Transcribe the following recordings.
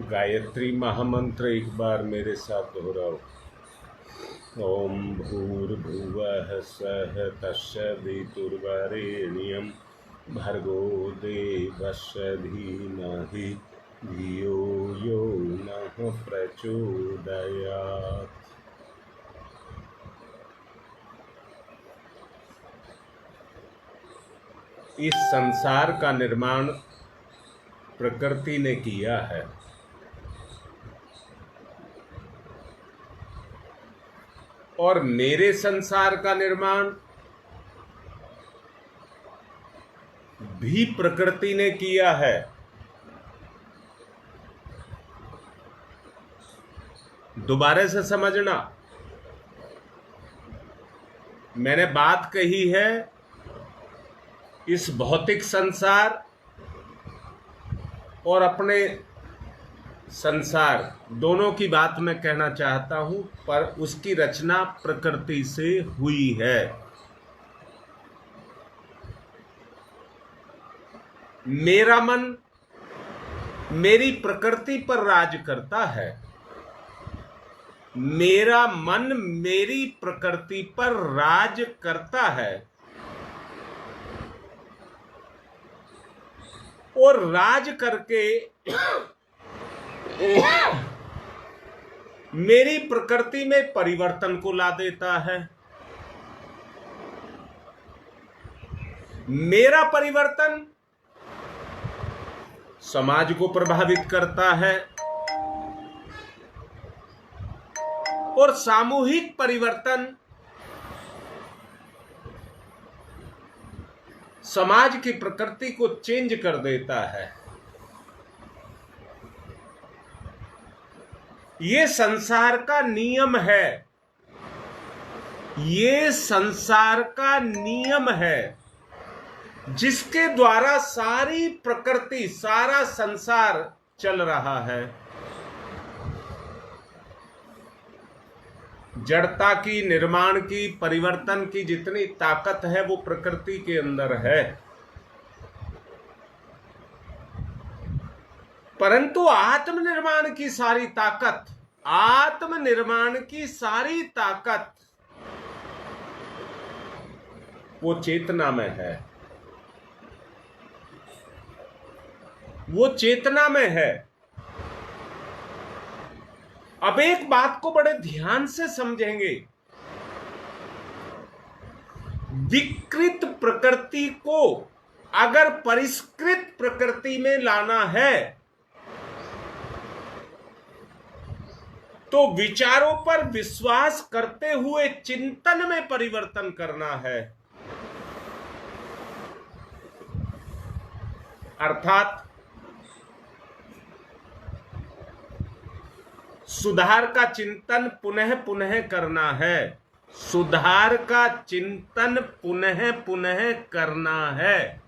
गायत्री महामंत्र एक बार मेरे साथ दोहराओ। ओम भूर्भुवः स्वः तत्सवितुर्वरेण्यं भर्गो देवस्य धीमहि धियो यो नः प्रचोदयात्। इस संसार का निर्माण प्रकृति ने किया है और मेरे संसार का निर्माण भी प्रकृति ने किया है। दोबारा से समझना, मैंने बात कही है इस भौतिक संसार और अपने संसार दोनों की बात मैं कहना चाहता हूं, पर उसकी रचना प्रकृति से हुई है। मेरा मन मेरी प्रकृति पर राज करता है, मेरा मन मेरी प्रकृति पर राज करता है और राज करके मेरी प्रकृति में परिवर्तन को ला देता है। मेरा परिवर्तन समाज को प्रभावित करता है और सामूहिक परिवर्तन समाज की प्रकृति को चेंज कर देता है। ये संसार का नियम है, ये संसार का नियम है जिसके द्वारा सारी प्रकृति, सारा संसार चल रहा है। जड़ता की, निर्माण की, परिवर्तन की जितनी ताकत है वो प्रकृति के अंदर है, परंतु आत्मनिर्माण की सारी ताकत, आत्मनिर्माण की सारी ताकत वो चेतना में है, वो चेतना में है। अब एक बात को बड़े ध्यान से समझेंगे, विकृत प्रकृति को अगर परिष्कृत प्रकृति में लाना है तो विचारों पर विश्वास करते हुए चिंतन में परिवर्तन करना है। अर्थात सुधार का चिंतन पुनः पुनः करना है, सुधार का चिंतन पुनः पुनः करना है।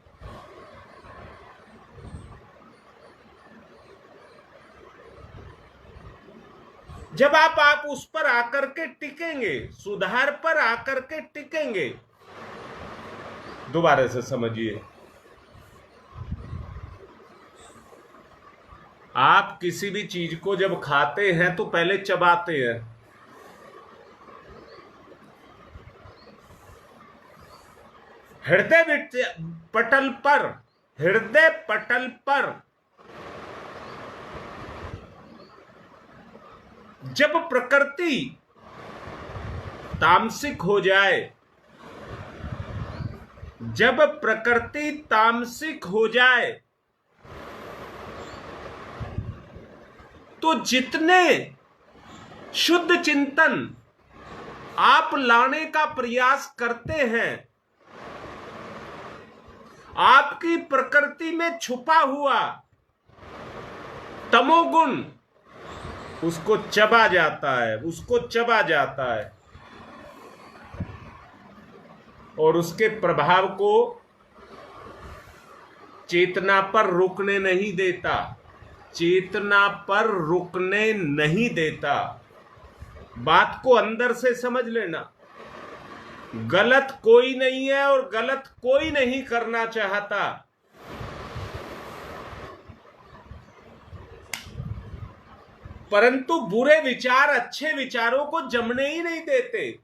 जब आप उस पर आकर के टिकेंगे, सुधार पर आकर के टिकेंगे, दोबारा से समझिए, आप किसी भी चीज को जब खाते हैं तो पहले चबाते हैं, हृदय पटल पर जब प्रकृति तामसिक हो जाए, जब प्रकृति तामसिक हो जाए तो जितने शुद्ध चिंतन आप लाने का प्रयास करते हैं, आपकी प्रकृति में छुपा हुआ तमोगुण उसको चबा जाता है, उसको चबा जाता है और उसके प्रभाव को चेतना पर रुकने नहीं देता, चेतना पर रुकने नहीं देता। बात को अंदर से समझ लेना, गलत कोई नहीं है और गलत कोई नहीं करना चाहता। परंतु बुरे विचार अच्छे विचारों को जमने ही नहीं देते।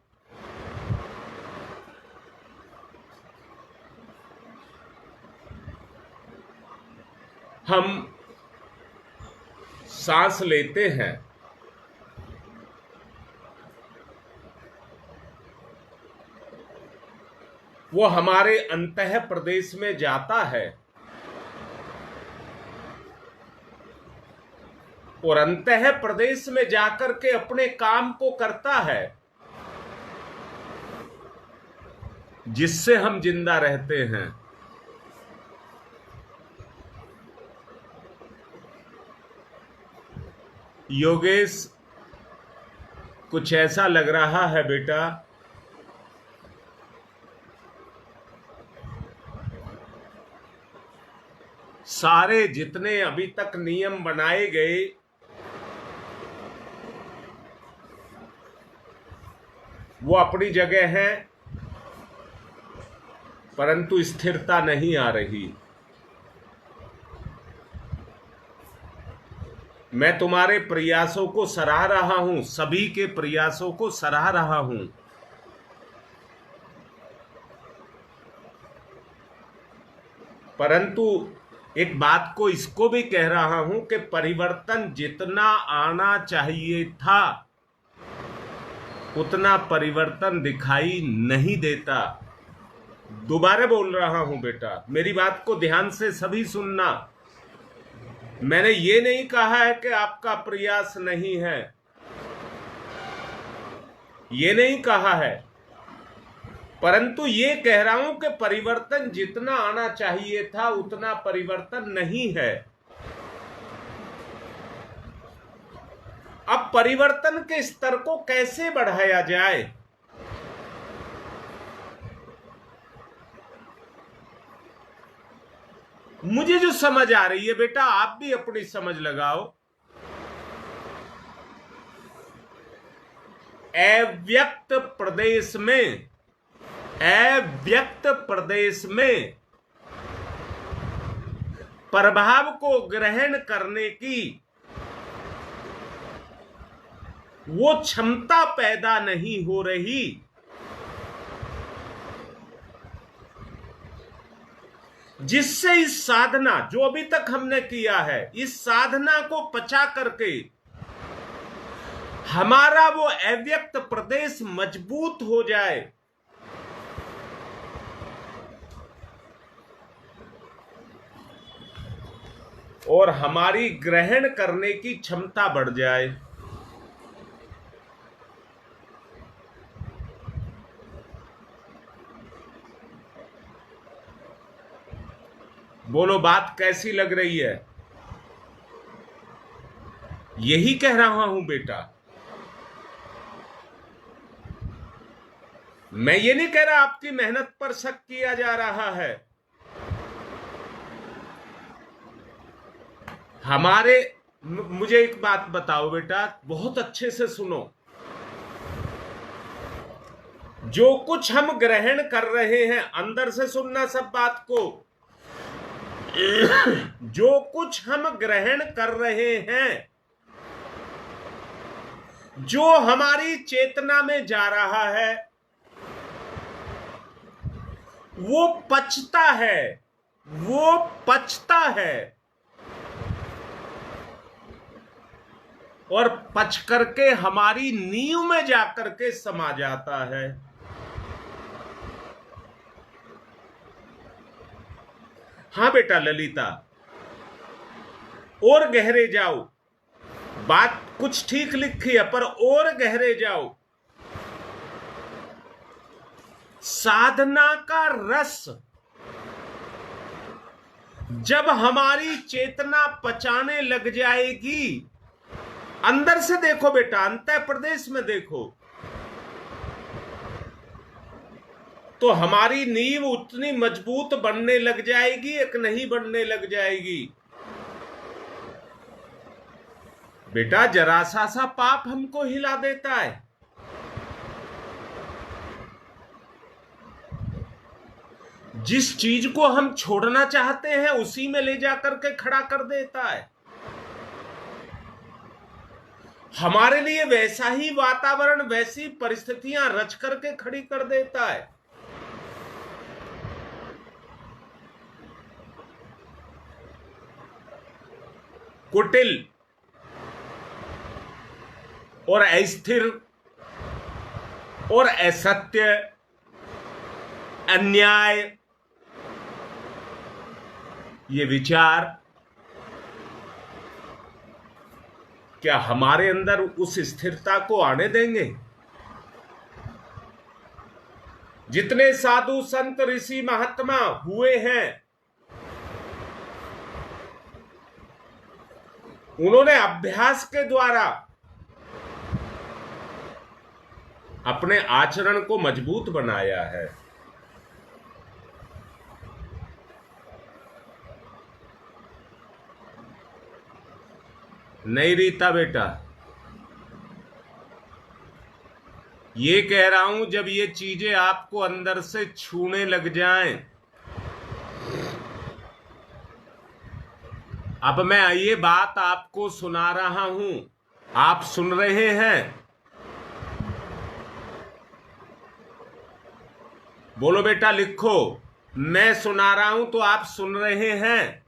हम सांस लेते हैं, वो हमारे अंतः प्रदेश में जाता है और अंतः प्रदेश में जाकर के अपने काम को करता है जिससे हम जिंदा रहते हैं। योगेश, कुछ ऐसा लग रहा है बेटा सारे जितने अभी तक नियम बनाए गए वो अपनी जगह हैं, परंतु स्थिरता नहीं आ रही। मैं तुम्हारे प्रयासों को सराह रहा हूं, सभी के प्रयासों को सराह रहा हूं, परंतु एक बात को इसको भी कह रहा हूं कि परिवर्तन जितना आना चाहिए था उतना परिवर्तन दिखाई नहीं देता। दोबारा बोल रहा हूं बेटा, मेरी बात को ध्यान से सभी सुनना। मैंने ये नहीं कहा है कि आपका प्रयास नहीं है, ये नहीं कहा है, परंतु ये कह रहा हूं कि परिवर्तन जितना आना चाहिए था उतना परिवर्तन नहीं है। अब परिवर्तन के स्तर को कैसे बढ़ाया जाए? मुझे जो समझ आ रही है बेटा, आप भी अपनी समझ लगाओ। अव्यक्त प्रदेश में प्रभाव को ग्रहण करने की वो क्षमता पैदा नहीं हो रही, जिससे इस साधना जो अभी तक हमने किया है, इस साधना को पचा करके हमारा वो अव्यक्त प्रदेश मजबूत हो जाए। और हमारी ग्रहण करने की क्षमता बढ़ जाए। बोलो, बात कैसी लग रही है? यही कह रहा हूं बेटा। मैं ये नहीं कह रहा आपकी मेहनत पर शक किया जा रहा है। मुझे एक बात बताओ बेटा, बहुत अच्छे से सुनो। जो कुछ हम ग्रहण कर रहे हैं, अंदर से सुनना सब बात को, जो कुछ हम ग्रहण कर रहे हैं, जो हमारी चेतना में जा रहा है, वो पचता है और पच करके हमारी नींव में जाकर के समा जाता है। हाँ बेटा ललिता, और गहरे जाओ। बात कुछ ठीक लिखी है, पर और गहरे जाओ। साधना का रस जब हमारी चेतना पचाने लग जाएगी, अंदर से देखो बेटा, अंतः प्रदेश में देखो, तो हमारी नींव उतनी मजबूत बनने लग जाएगी, एक नहीं बनने लग जाएगी। बेटा, जरा सा पाप हमको हिला देता है। जिस चीज को हम छोड़ना चाहते हैं उसी में ले जाकर के खड़ा कर देता है। हमारे लिए वैसा ही वातावरण, वैसी परिस्थितियां रच करके खड़ी कर देता है। कुटिल और अस्थिर और असत्य, अन्याय, ये विचार क्या हमारे अंदर उस स्थिरता को आने देंगे? जितने साधु संत ऋषि महात्मा हुए हैं, उन्होंने अभ्यास के द्वारा अपने आचरण को मजबूत बनाया है। नहीं रीता बेटा, ये कह रहा हूं, जब ये चीजें आपको अंदर से छूने लग जाएं, अब मैं ये बात आपको सुना रहा हूं, आप सुन रहे हैं, बोलो बेटा, लिखो, मैं सुना रहा हूं तो आप सुन रहे हैं।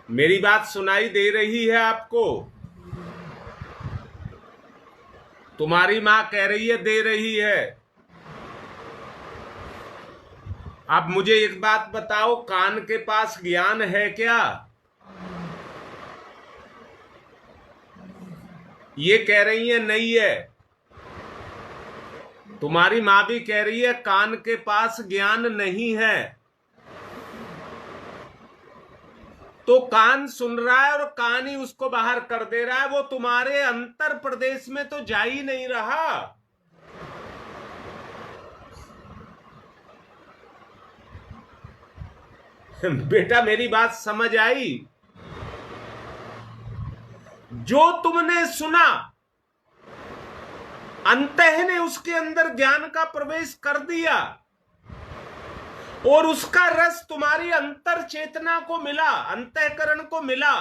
मेरी बात सुनाई दे रही है आपको? तुम्हारी मां कह रही है दे रही है। अब मुझे एक बात बताओ, कान के पास ज्ञान है क्या? ये कह रही है नहीं है। तुम्हारी मां भी कह रही है कान के पास ज्ञान नहीं है। तो कान सुन रहा है और कान ही उसको बाहर कर दे रहा है, वो तुम्हारे अंतर प्रदेश में तो जा ही नहीं रहा। बेटा मेरी बात समझ आई? जो तुमने सुना, अंतः ने उसके अंदर ज्ञान का प्रवेश कर दिया और उसका रस तुम्हारी अंतर चेतना को मिला, अंतःकरण को मिला।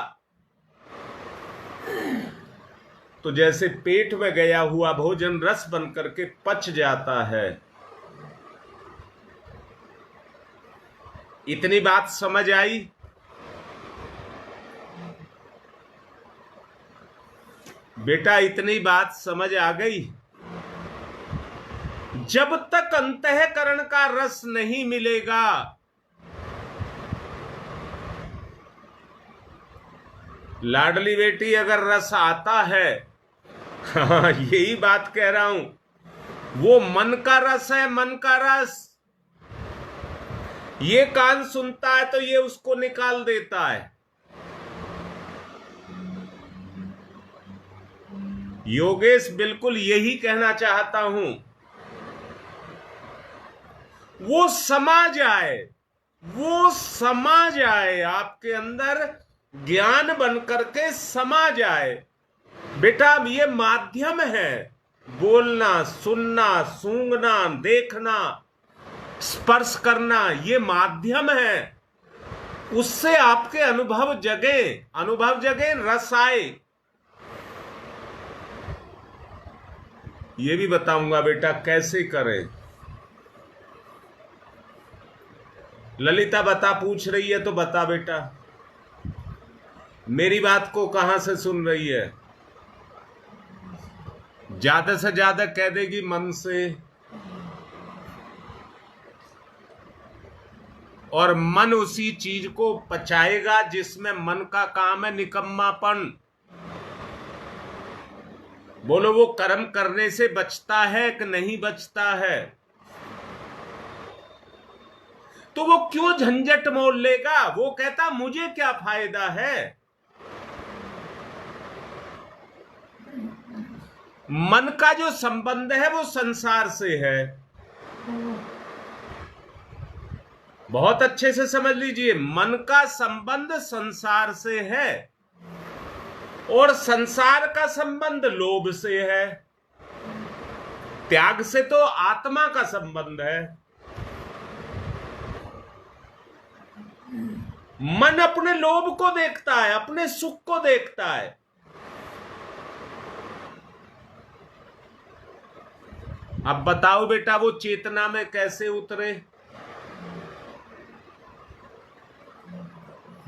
तो जैसे पेट में गया हुआ भोजन रस बन करके पच जाता है, इतनी बात समझ आई? बेटा इतनी बात समझ आ गई? जब तक अंतःकरण का रस नहीं मिलेगा, लाडली बेटी अगर रस आता है, हाँ यही बात कह रहा हूं, वो मन का रस है, मन का रस। ये कान सुनता है तो ये उसको निकाल देता है। योगेश बिल्कुल यही कहना चाहता हूं, वो समा जाए, वो समा जाए आपके अंदर, ज्ञान बन करके समा जाए। बेटा ये माध्यम है, बोलना, सुनना, सूंघना, देखना, स्पर्श करना, ये माध्यम है। उससे आपके अनुभव जगे, अनुभव जगे, रस आए। ये भी बताऊंगा बेटा कैसे करें। ललिता बता, पूछ रही है तो बता बेटा, मेरी बात को कहां से सुन रही है? ज्यादा से ज्यादा कह देगी मन से, और मन उसी चीज को पचाएगा जिसमें मन का काम है निकम्मापन। बोलो वो कर्म करने से बचता है कि नहीं बचता है? तो वो क्यों झंझट मोल लेगा? वो कहता मुझे क्या फायदा है। मन का जो संबंध है वो संसार से है। बहुत अच्छे से समझ लीजिए, मन का संबंध संसार से है और संसार का संबंध लोभ से है। त्याग से तो आत्मा का संबंध है। मन अपने लोभ को देखता है, अपने सुख को देखता है। अब बताओ बेटा, वो चेतना में कैसे उतरे?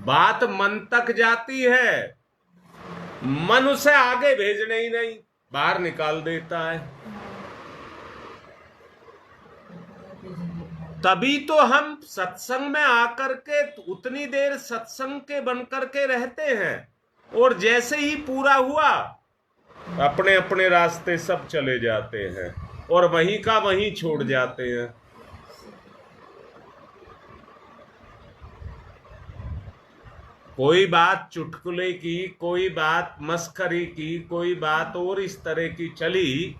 बात मन तक जाती है, मन उसे आगे भेजने ही नहीं, बाहर निकाल देता है। तभी तो हम सत्संग में आकर के उतनी देर सत्संग के बनकर के रहते हैं, और जैसे ही पूरा हुआ अपने अपने रास्ते सब चले जाते हैं और वहीं का वहीं छोड़ जाते हैं। कोई बात चुटकुले की, कोई बात मस्करी की, कोई बात और इस तरह की चली,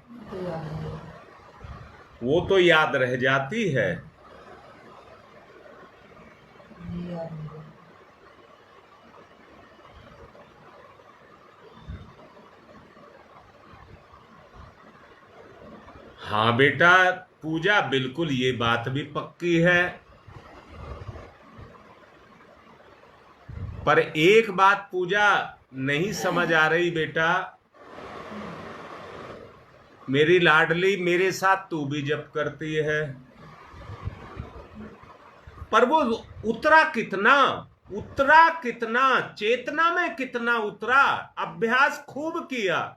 वो तो याद रह जाती है। हाँ बेटा पूजा, बिल्कुल ये बात भी पक्की है। पर एक बात पूजा नहीं समझ आ रही बेटा, मेरी लाडली, मेरे साथ तू भी जप करती है, पर वो उतरा कितना, उतरा कितना, चेतना में कितना उतरा? अभ्यास खूब किया,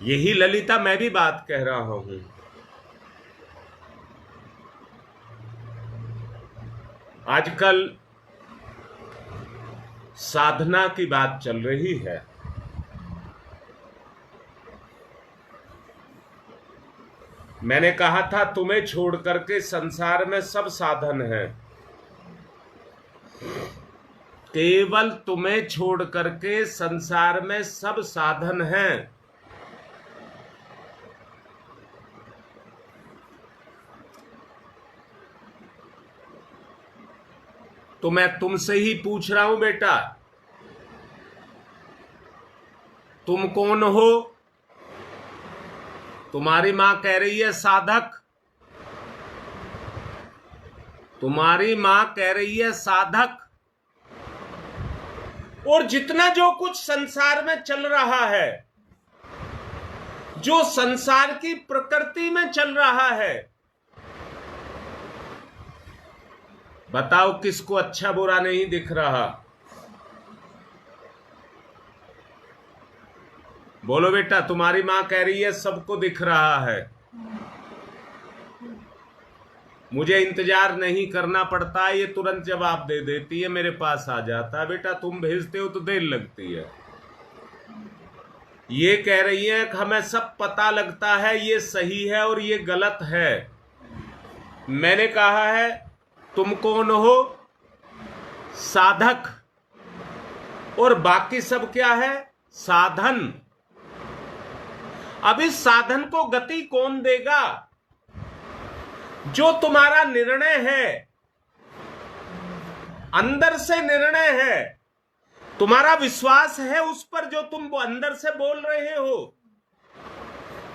यही ललिता मैं भी बात कह रहा हूं। आजकल साधना की बात चल रही है। मैंने कहा था तुम्हें छोड़ करके संसार में सब साधन है, केवल तुम्हें छोड़ करके संसार में सब साधन हैं। तो मैं तुमसे ही पूछ रहा हूं बेटा, तुम कौन हो? तुम्हारी मां कह रही है साधक, तुम्हारी मां कह रही है साधक, और जितना जो कुछ संसार में चल रहा है, जो संसार की प्रकृति में चल रहा है, बताओ किसको अच्छा बुरा नहीं दिख रहा? बोलो बेटा, तुम्हारी मां कह रही है सबको दिख रहा है। मुझे इंतजार नहीं करना पड़ता, ये तुरंत जवाब दे देती है, मेरे पास आ जाता है। बेटा तुम भेजते हो तो देर लगती है। ये कह रही है कि हमें सब पता लगता है, ये सही है और ये गलत है। मैंने कहा है तुम कौन हो? साधक, और बाकी सब क्या है? साधन। अब इस साधन को गति कौन देगा? जो तुम्हारा निर्णय है, अंदर से निर्णय है, तुम्हारा विश्वास है उस पर, जो तुम अंदर से बोल रहे हो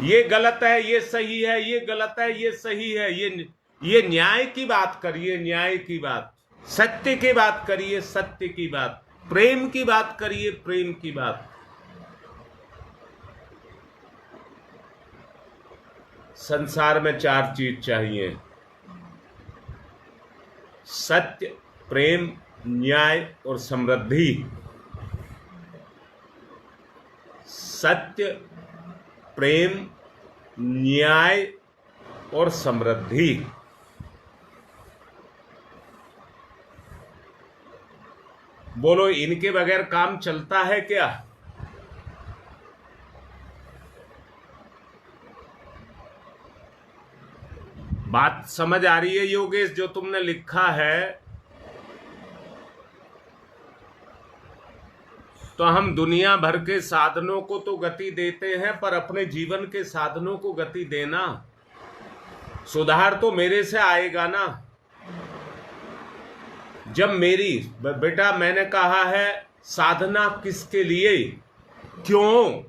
ये गलत है, ये सही है, ये गलत है, ये सही है, ये न्याय की बात करिए, न्याय की बात, सत्य की बात करिए, सत्य की बात, प्रेम की बात करिए, प्रेम की बात। संसार में 4 चीज चाहिए: सत्य, प्रेम, न्याय और समृद्धि। सत्य, प्रेम, न्याय और समृद्धि। बोलो, इनके बगैर काम चलता है क्या? बात समझ आ रही है योगेश जो तुमने लिखा है? तो हम दुनिया भर के साधनों को तो गति देते हैं, पर अपने जीवन के साधनों को गति देना, सुधार तो मेरे से आएगा ना। जब मेरी बेटा, मैंने कहा है साधना किसके लिए, क्यों?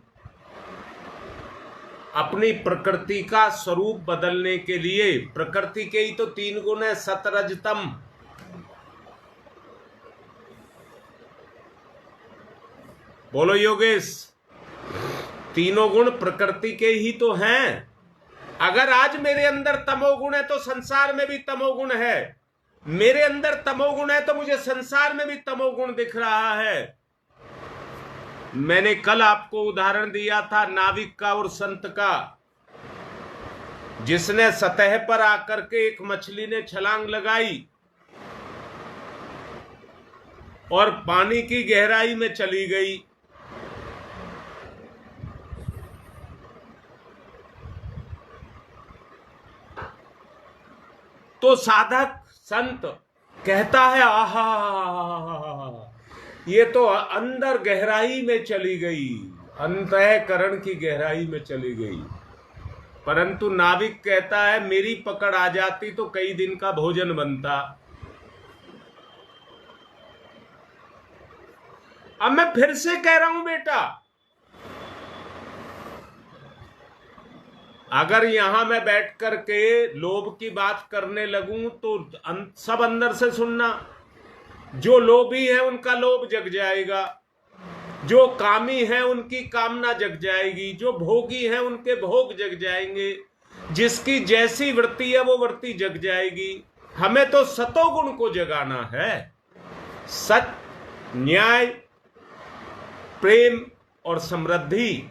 अपनी प्रकृति का स्वरूप बदलने के लिए। प्रकृति के ही तो 3 गुण है, सत रज तम। बोलो योगेश, तीनों गुण प्रकृति के ही तो हैं। अगर आज मेरे अंदर तमोगुण है तो संसार में भी तमोगुण है। मेरे अंदर तमोगुण है तो मुझे संसार में भी तमोगुण दिख रहा है। मैंने कल आपको उदाहरण दिया था नाविक का और संत का, जिसने सतह पर आकर के एक मछली ने छलांग लगाई और पानी की गहराई में चली गई। तो साधक संत कहता है, आहा, ये तो अंदर गहराई में चली गई, अंतःकरण की गहराई में चली गई। परंतु नाविक कहता है, मेरी पकड़ आ जाती तो कई दिन का भोजन बनता। अब मैं फिर से कह रहा हूं बेटा, अगर यहां मैं बैठ करके लोभ की बात करने लगूं तो सब अंदर से सुनना। जो लोभी है उनका लोभ जग जाएगा, जो कामी है उनकी कामना जग जाएगी, जो भोगी है उनके भोग जग जाएंगे, जिसकी जैसी वृत्ति है वो वृत्ति जग जाएगी। हमें तो सतोगुण को जगाना है। सत्य, न्याय, प्रेम और समृद्धि,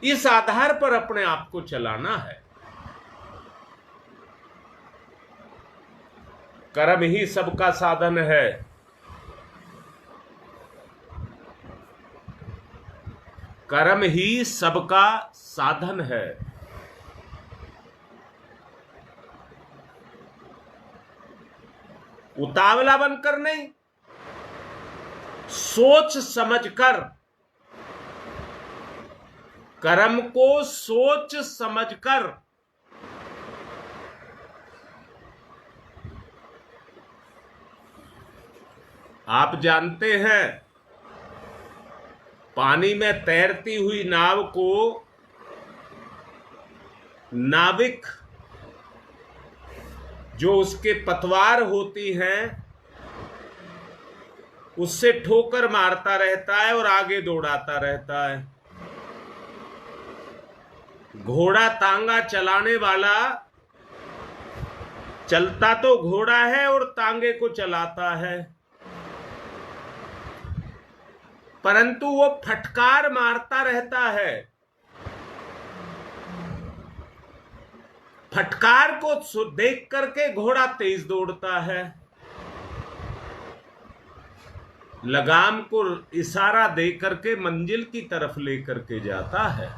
इस आधार पर अपने आप को चलाना है। कर्म ही सबका साधन है। कर्म ही सबका साधन है। उतावला बनकर नहीं, सोच समझकर, कर्म को सोच समझकर, आप जानते हैं पानी में तैरती हुई नाव को नाविक जो उसके पतवार होती हैं उससे ठोकर मारता रहता है और आगे दौड़ाता रहता है। घोड़ा तांगा चलाने वाला चलता तो घोड़ा है और तांगे को चलाता है, परंतु वो फटकार मारता रहता है। फटकार को देख करके घोड़ा तेज दौड़ता है, लगाम को इशारा दे करके मंजिल की तरफ लेकर के जाता है।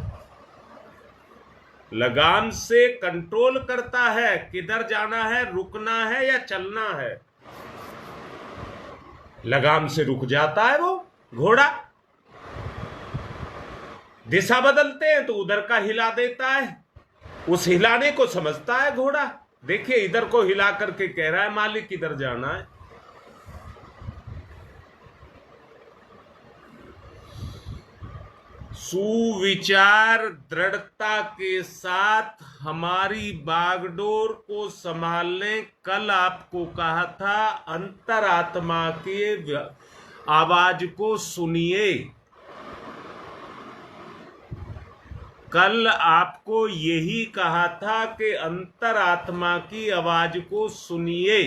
लगाम से कंट्रोल करता है किधर जाना है, रुकना है या चलना है। लगाम से रुक जाता है वो घोड़ा, दिशा बदलते हैं तो उधर का हिला देता है, उस हिलाने को समझता है घोड़ा। देखिए इधर को हिला करके कह रहा है मालिक किधर जाना है। सुविचार दृढ़ता के साथ हमारी बागडोर को संभालने। कल आपको कहा था अंतरात्मा के आवाज को सुनिए। कल आपको यही कहा था कि अंतरात्मा की आवाज को सुनिए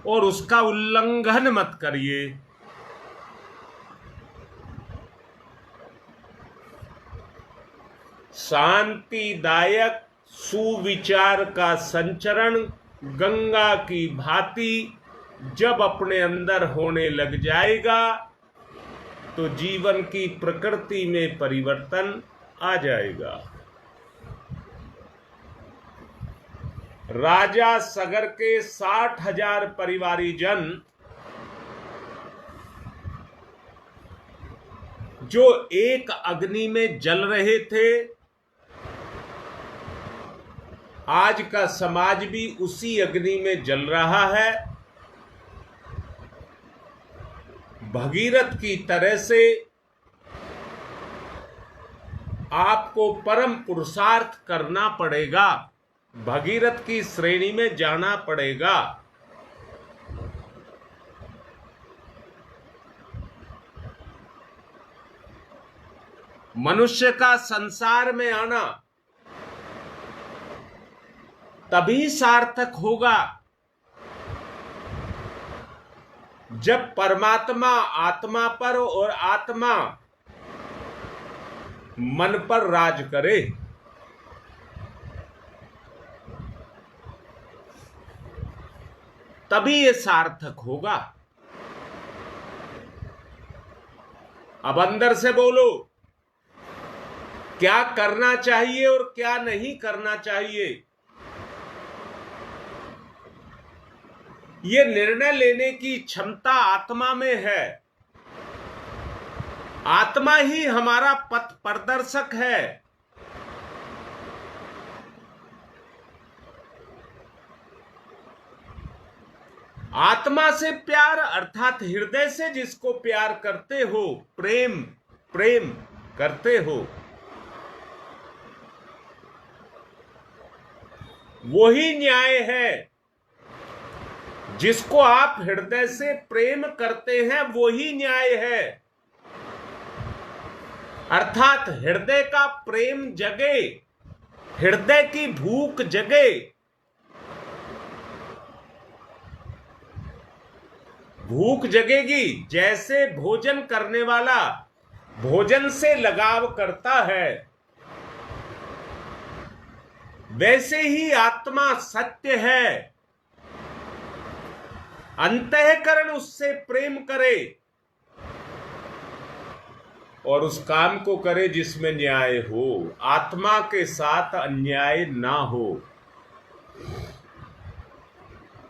और उसका उल्लंघन मत करिए। शांतिदायक सुविचार का संचरण गंगा की भांति जब अपने अंदर होने लग जाएगा तो जीवन की प्रकृति में परिवर्तन आ जाएगा। राजा सगर के 60,000 परिवारीजन जो एक अग्नि में जल रहे थे, आज का समाज भी उसी अग्नि में जल रहा है। भगीरथ की तरह से आपको परम पुरुषार्थ करना पड़ेगा, भगीरथ की श्रेणी में जाना पड़ेगा। मनुष्य का संसार में आना तभी सार्थक होगा जब परमात्मा आत्मा पर और आत्मा मन पर राज करे। तभी ये सार्थक होगा। अब अंदर से बोलो, क्या करना चाहिए और क्या नहीं करना चाहिए, ये निर्णय लेने की क्षमता आत्मा में है। आत्मा ही हमारा पथ प्रदर्शक है। आत्मा से प्यार अर्थात हृदय से जिसको प्यार करते हो, प्रेम करते हो, वही न्याय है। जिसको आप हृदय से प्रेम करते हैं वही न्याय है। अर्थात हृदय का प्रेम जगे, हृदय की भूख जगे। भूख जगेगी जैसे भोजन करने वाला भोजन से लगाव करता है, वैसे ही आत्मा सत्य है। अंतःकरण उससे प्रेम करे और उस काम को करे जिसमें न्याय हो, आत्मा के साथ अन्याय ना हो।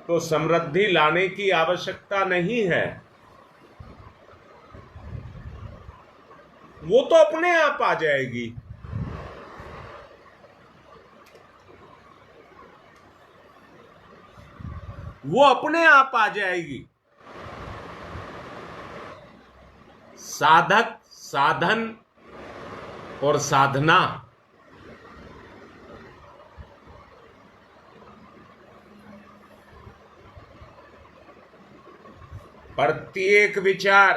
तो समृद्धि लाने की आवश्यकता नहीं है, वो तो अपने आप आ जाएगी। वो अपने आप आ जाएगी। साधक, साधन और साधना, प्रत्येक विचार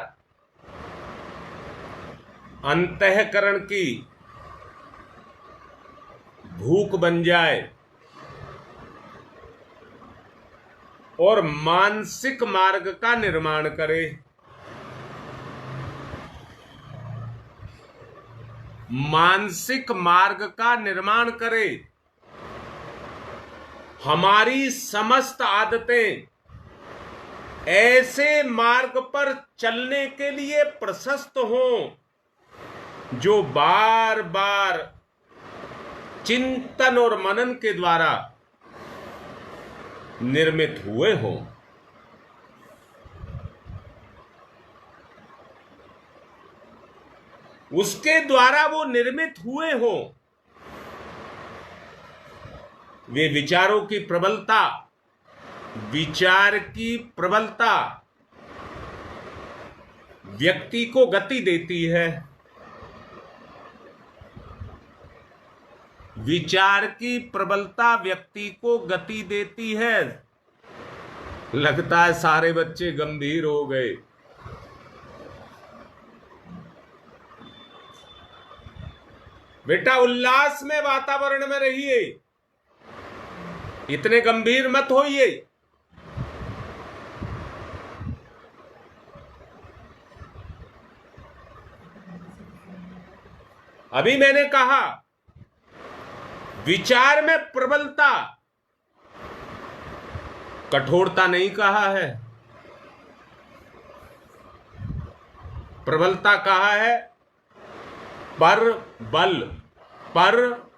अंतःकरण की भूख बन जाए और मानसिक मार्ग का निर्माण करे। मानसिक मार्ग का निर्माण करे। हमारी समस्त आदतें ऐसे मार्ग पर चलने के लिए प्रशस्त हों जो बार बार चिंतन और मनन के द्वारा निर्मित हुए हों। उसके द्वारा वो निर्मित हुए हों। वे विचारों की प्रबलता, विचार की प्रबलता व्यक्ति को गति देती है। विचार की प्रबलता व्यक्ति को गति देती है। लगता है सारे बच्चे गंभीर हो गए। बेटा उल्लास में वातावरण में रहिए, इतने गंभीर मत होइए। अभी मैंने कहा विचार में प्रबलता, कठोरता नहीं कहा है। प्रबलता कहा है पर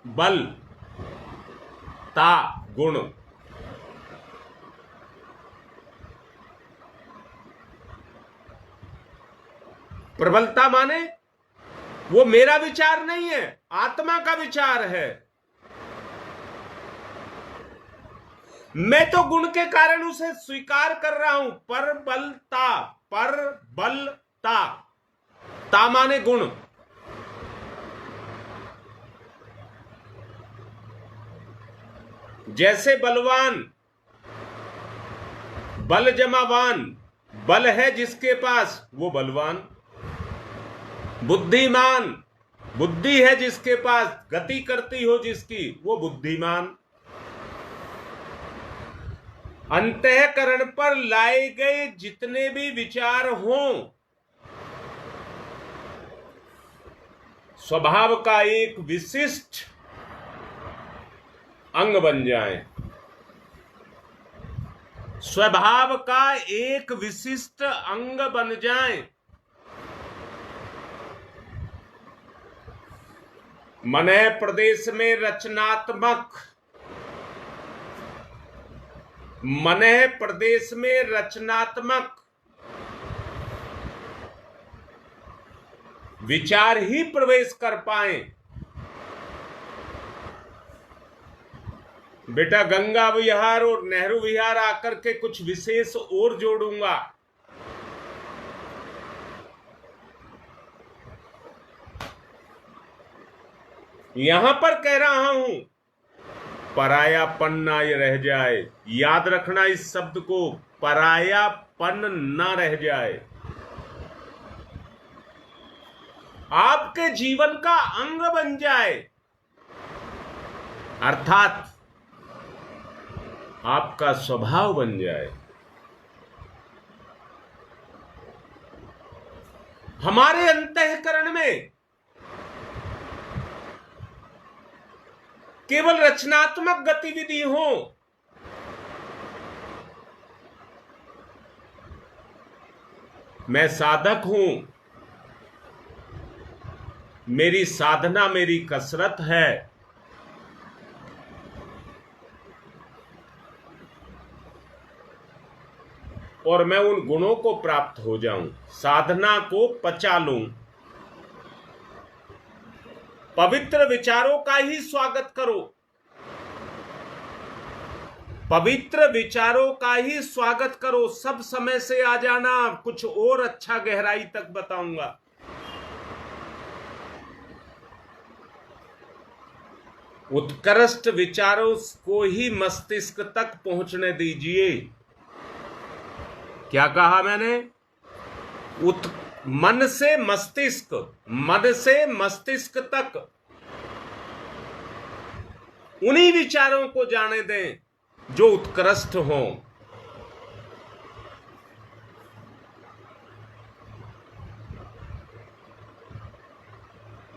बल ता गुण। प्रबलता माने वो मेरा विचार नहीं है, आत्मा का विचार है। मैं तो गुण के कारण उसे स्वीकार कर रहा हूं। पर बल ता, ता माने गुण। जैसे बलवान, बल जमावान, बल है जिसके पास वो बलवान। बुद्धिमान, बुद्धि है जिसके पास, गति करती हो जिसकी वो बुद्धिमान। अंतःकरण पर लाए गए जितने भी विचार हों, स्वभाव का एक विशिष्ट अंग बन जाएं, स्वभाव का एक विशिष्ट अंग बन जाएं। मनः प्रदेश में रचनात्मक, मनः प्रदेश में रचनात्मक विचार ही प्रवेश कर पाए। बेटा गंगा विहार और नेहरू विहार आकर के कुछ विशेष और जोड़ूंगा। यहां पर कह रहा हूं परायापन ना ये रह जाए। याद रखना इस शब्द को, परायापन ना रह जाए, आपके जीवन का अंग बन जाए, अर्थात आपका स्वभाव बन जाए। हमारे अंतःकरण में केवल रचनात्मक गतिविधि हो, मैं साधक हूं, मेरी साधना मेरी कसरत है, और मैं उन गुणों को प्राप्त हो जाऊं, साधना को पचा लूं। पवित्र विचारों का ही स्वागत करो, पवित्र विचारों का ही स्वागत करो। सब समय से आ जाना, कुछ और अच्छा गहराई तक बताऊंगा। उत्कृष्ट विचारों को ही मस्तिष्क तक पहुंचने दीजिए। क्या कहा मैंने? मन से मस्तिष्क, मन से मस्तिष्क तक उन्हीं विचारों को जाने दें जो उत्कृष्ट हों।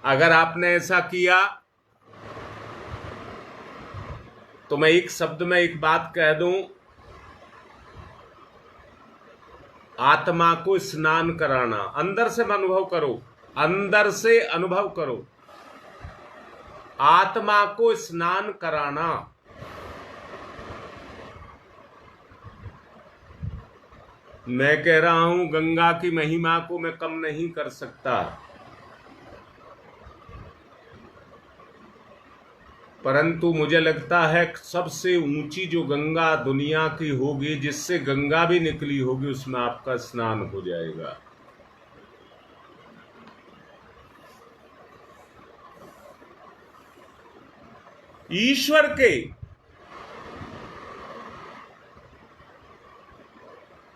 अगर आपने ऐसा किया तो मैं एक शब्द में एक बात कह दूं, आत्मा को स्नान कराना। अंदर से अनुभव करो, अंदर से अनुभव करो, आत्मा को स्नान कराना। मैं कह रहा हूं गंगा की महिमा को मैं कम नहीं कर सकता, परंतु मुझे लगता है सबसे ऊंची जो गंगा दुनिया की होगी, जिससे गंगा भी निकली होगी, उसमें आपका स्नान हो जाएगा।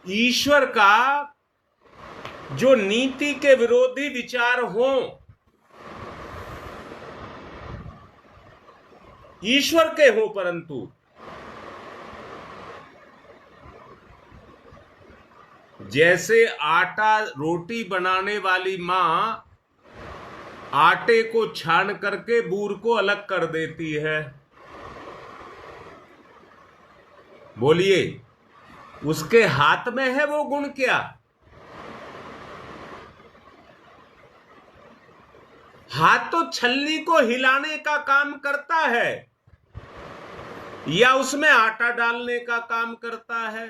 ईश्वर का जो नीति के विरोधी विचार हो, ईश्वर के हो, परंतु जैसे आटा रोटी बनाने वाली मां आटे को छान करके बूर को अलग कर देती है, बोलिए उसके हाथ में है वो गुण क्या? हाथ तो छलनी को हिलाने का काम करता है या उसमें आटा डालने का काम करता है।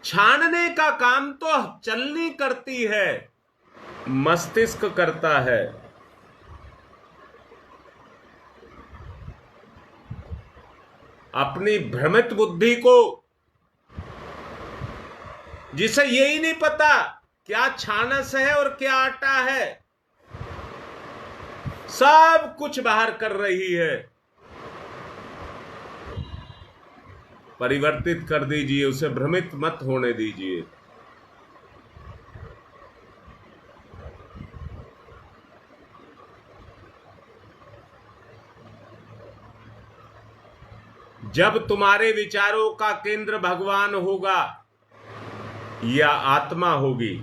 छानने का काम तो चलनी करती है, मस्तिष्क करता है। अपनी भ्रमित बुद्धि को जिसे यही नहीं पता क्या छानस है और क्या आटा है, सब कुछ बाहर कर रही है। परिवर्तित कर दीजिए, उसे भ्रमित मत होने दीजिए। जब तुम्हारे विचारों का केंद्र भगवान होगा या आत्मा होगी,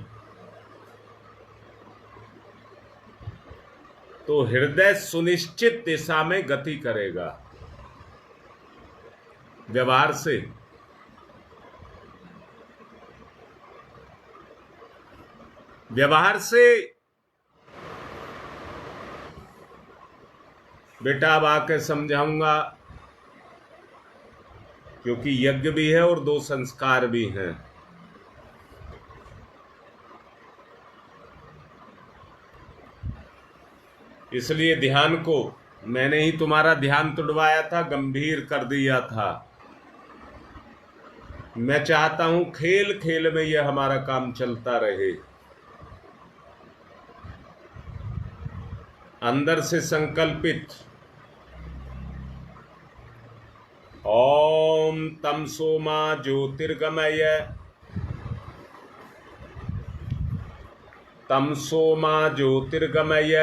तो हृदय सुनिश्चित दिशा में गति करेगा। व्यवहार से बेटा अब आके समझाऊंगा, क्योंकि यज्ञ भी है और 2 संस्कार भी हैं। इसलिए ध्यान को मैंने ही तुम्हारा ध्यान तुड़वाया था, गंभीर कर दिया था। मैं चाहता हूं खेल खेल में यह हमारा काम चलता रहे। अंदर से संकल्पित ओम तमसो मा ज्योतिर्गमय, तमसो मा ज्योतिर्गमय,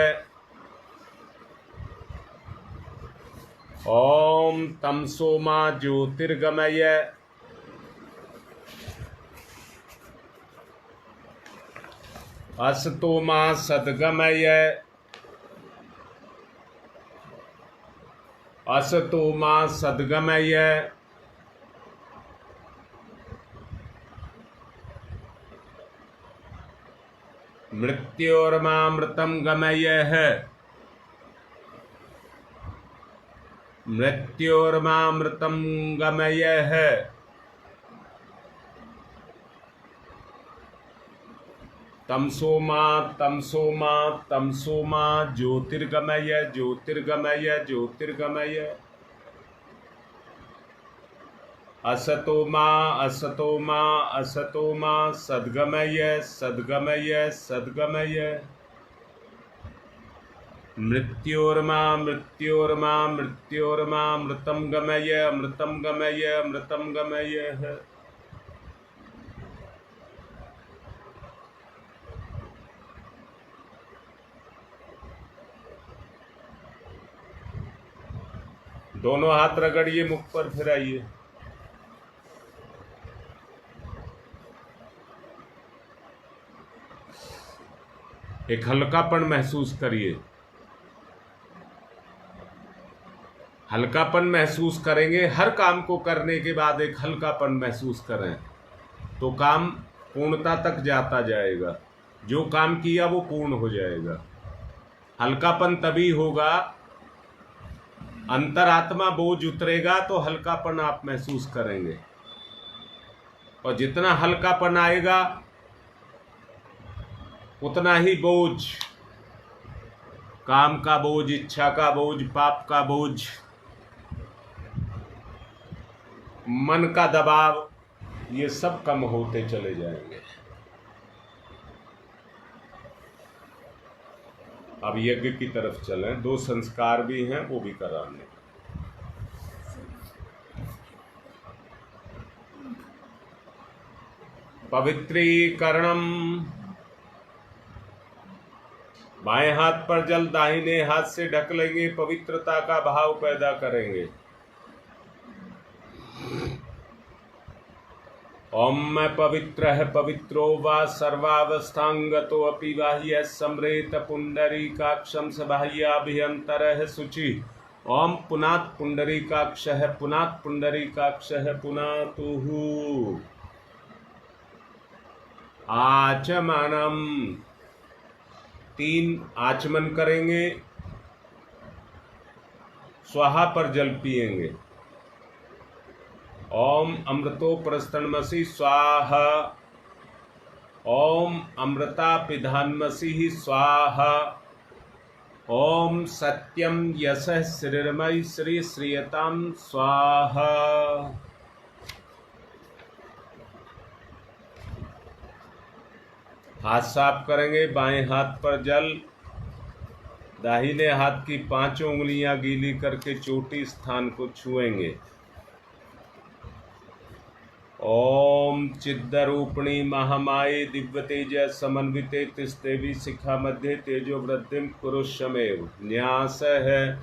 ओम तमसो मा ज्योतिर्गमय, असतो मा सद्गमय, असतो मा सद्गमय, मृत्योर्मामृतं गमय, मृत्योर्मामृतं गमय, तमसो मा ज्योतिर्गमय, ज्योतिर्गमय, ज्योतिर्गमय, असतो मा सद्गमय, सद्गमय, सद्गमय, मृत्योर्मामृतं गमय, अमृतं गमय, अमृतं गमय। दोनों हाथ रगड़िए मुख पर, फिर आइए। एक हल्कापन महसूस करिए। हल्कापन महसूस करेंगे, हर काम को करने के बाद एक हल्कापन महसूस करें तो काम पूर्णता तक जाता जाएगा। जो काम किया वो पूर्ण हो जाएगा। हल्कापन तभी होगा, अंतरात्मा बोझ उतरेगा तो हल्कापन आप महसूस करेंगे। और जितना हल्कापन आएगा उतना ही बोझ, काम का बोझ, इच्छा का बोझ, पाप का बोझ, मन का दबाव, ये सब कम होते चले जाएंगे। अब यज्ञ की तरफ चलें। 2 संस्कार भी हैं, वो भी कराने। पवित्रीकरणम, बाएं हाथ पर जल दाहिने हाथ से ढक लेंगे, पवित्रता का भाव पैदा करेंगे। ओम मैं पवित्र है, पवित्रो वा सर्वावस्थांगतो अपि बाह्य सम्रेत पुंडरीकाक्षम स बाह्याभ्यंतरः शुचि। ओम पुनात् पुंडरीकाक्षः, पुनात् पुंडरीकाक्षः, पुनातुः। आचमनम, 3 आचमन करेंगे। स्वाहा पर जल पिएंगे। ओम अमृतो प्रस्तनमसि स्वाहा, ओम अमृता पिधानमसि स्वाहा, ओम सत्यम यशः श्रीर्मयि श्री श्रीयतां स्वाहा। हाथ साफ करेंगे, बाएं हाथ पर जल, दाहिने हाथ की 5 उंगलियां गीली करके चोटी स्थान को छुएंगे। ओम चिद्रूपिणी महामाये दिव्य तेज समन्विते तिस्देवी शिखा मध्य तेजो वृद्धिम कुरुष्यमेव। न्यास है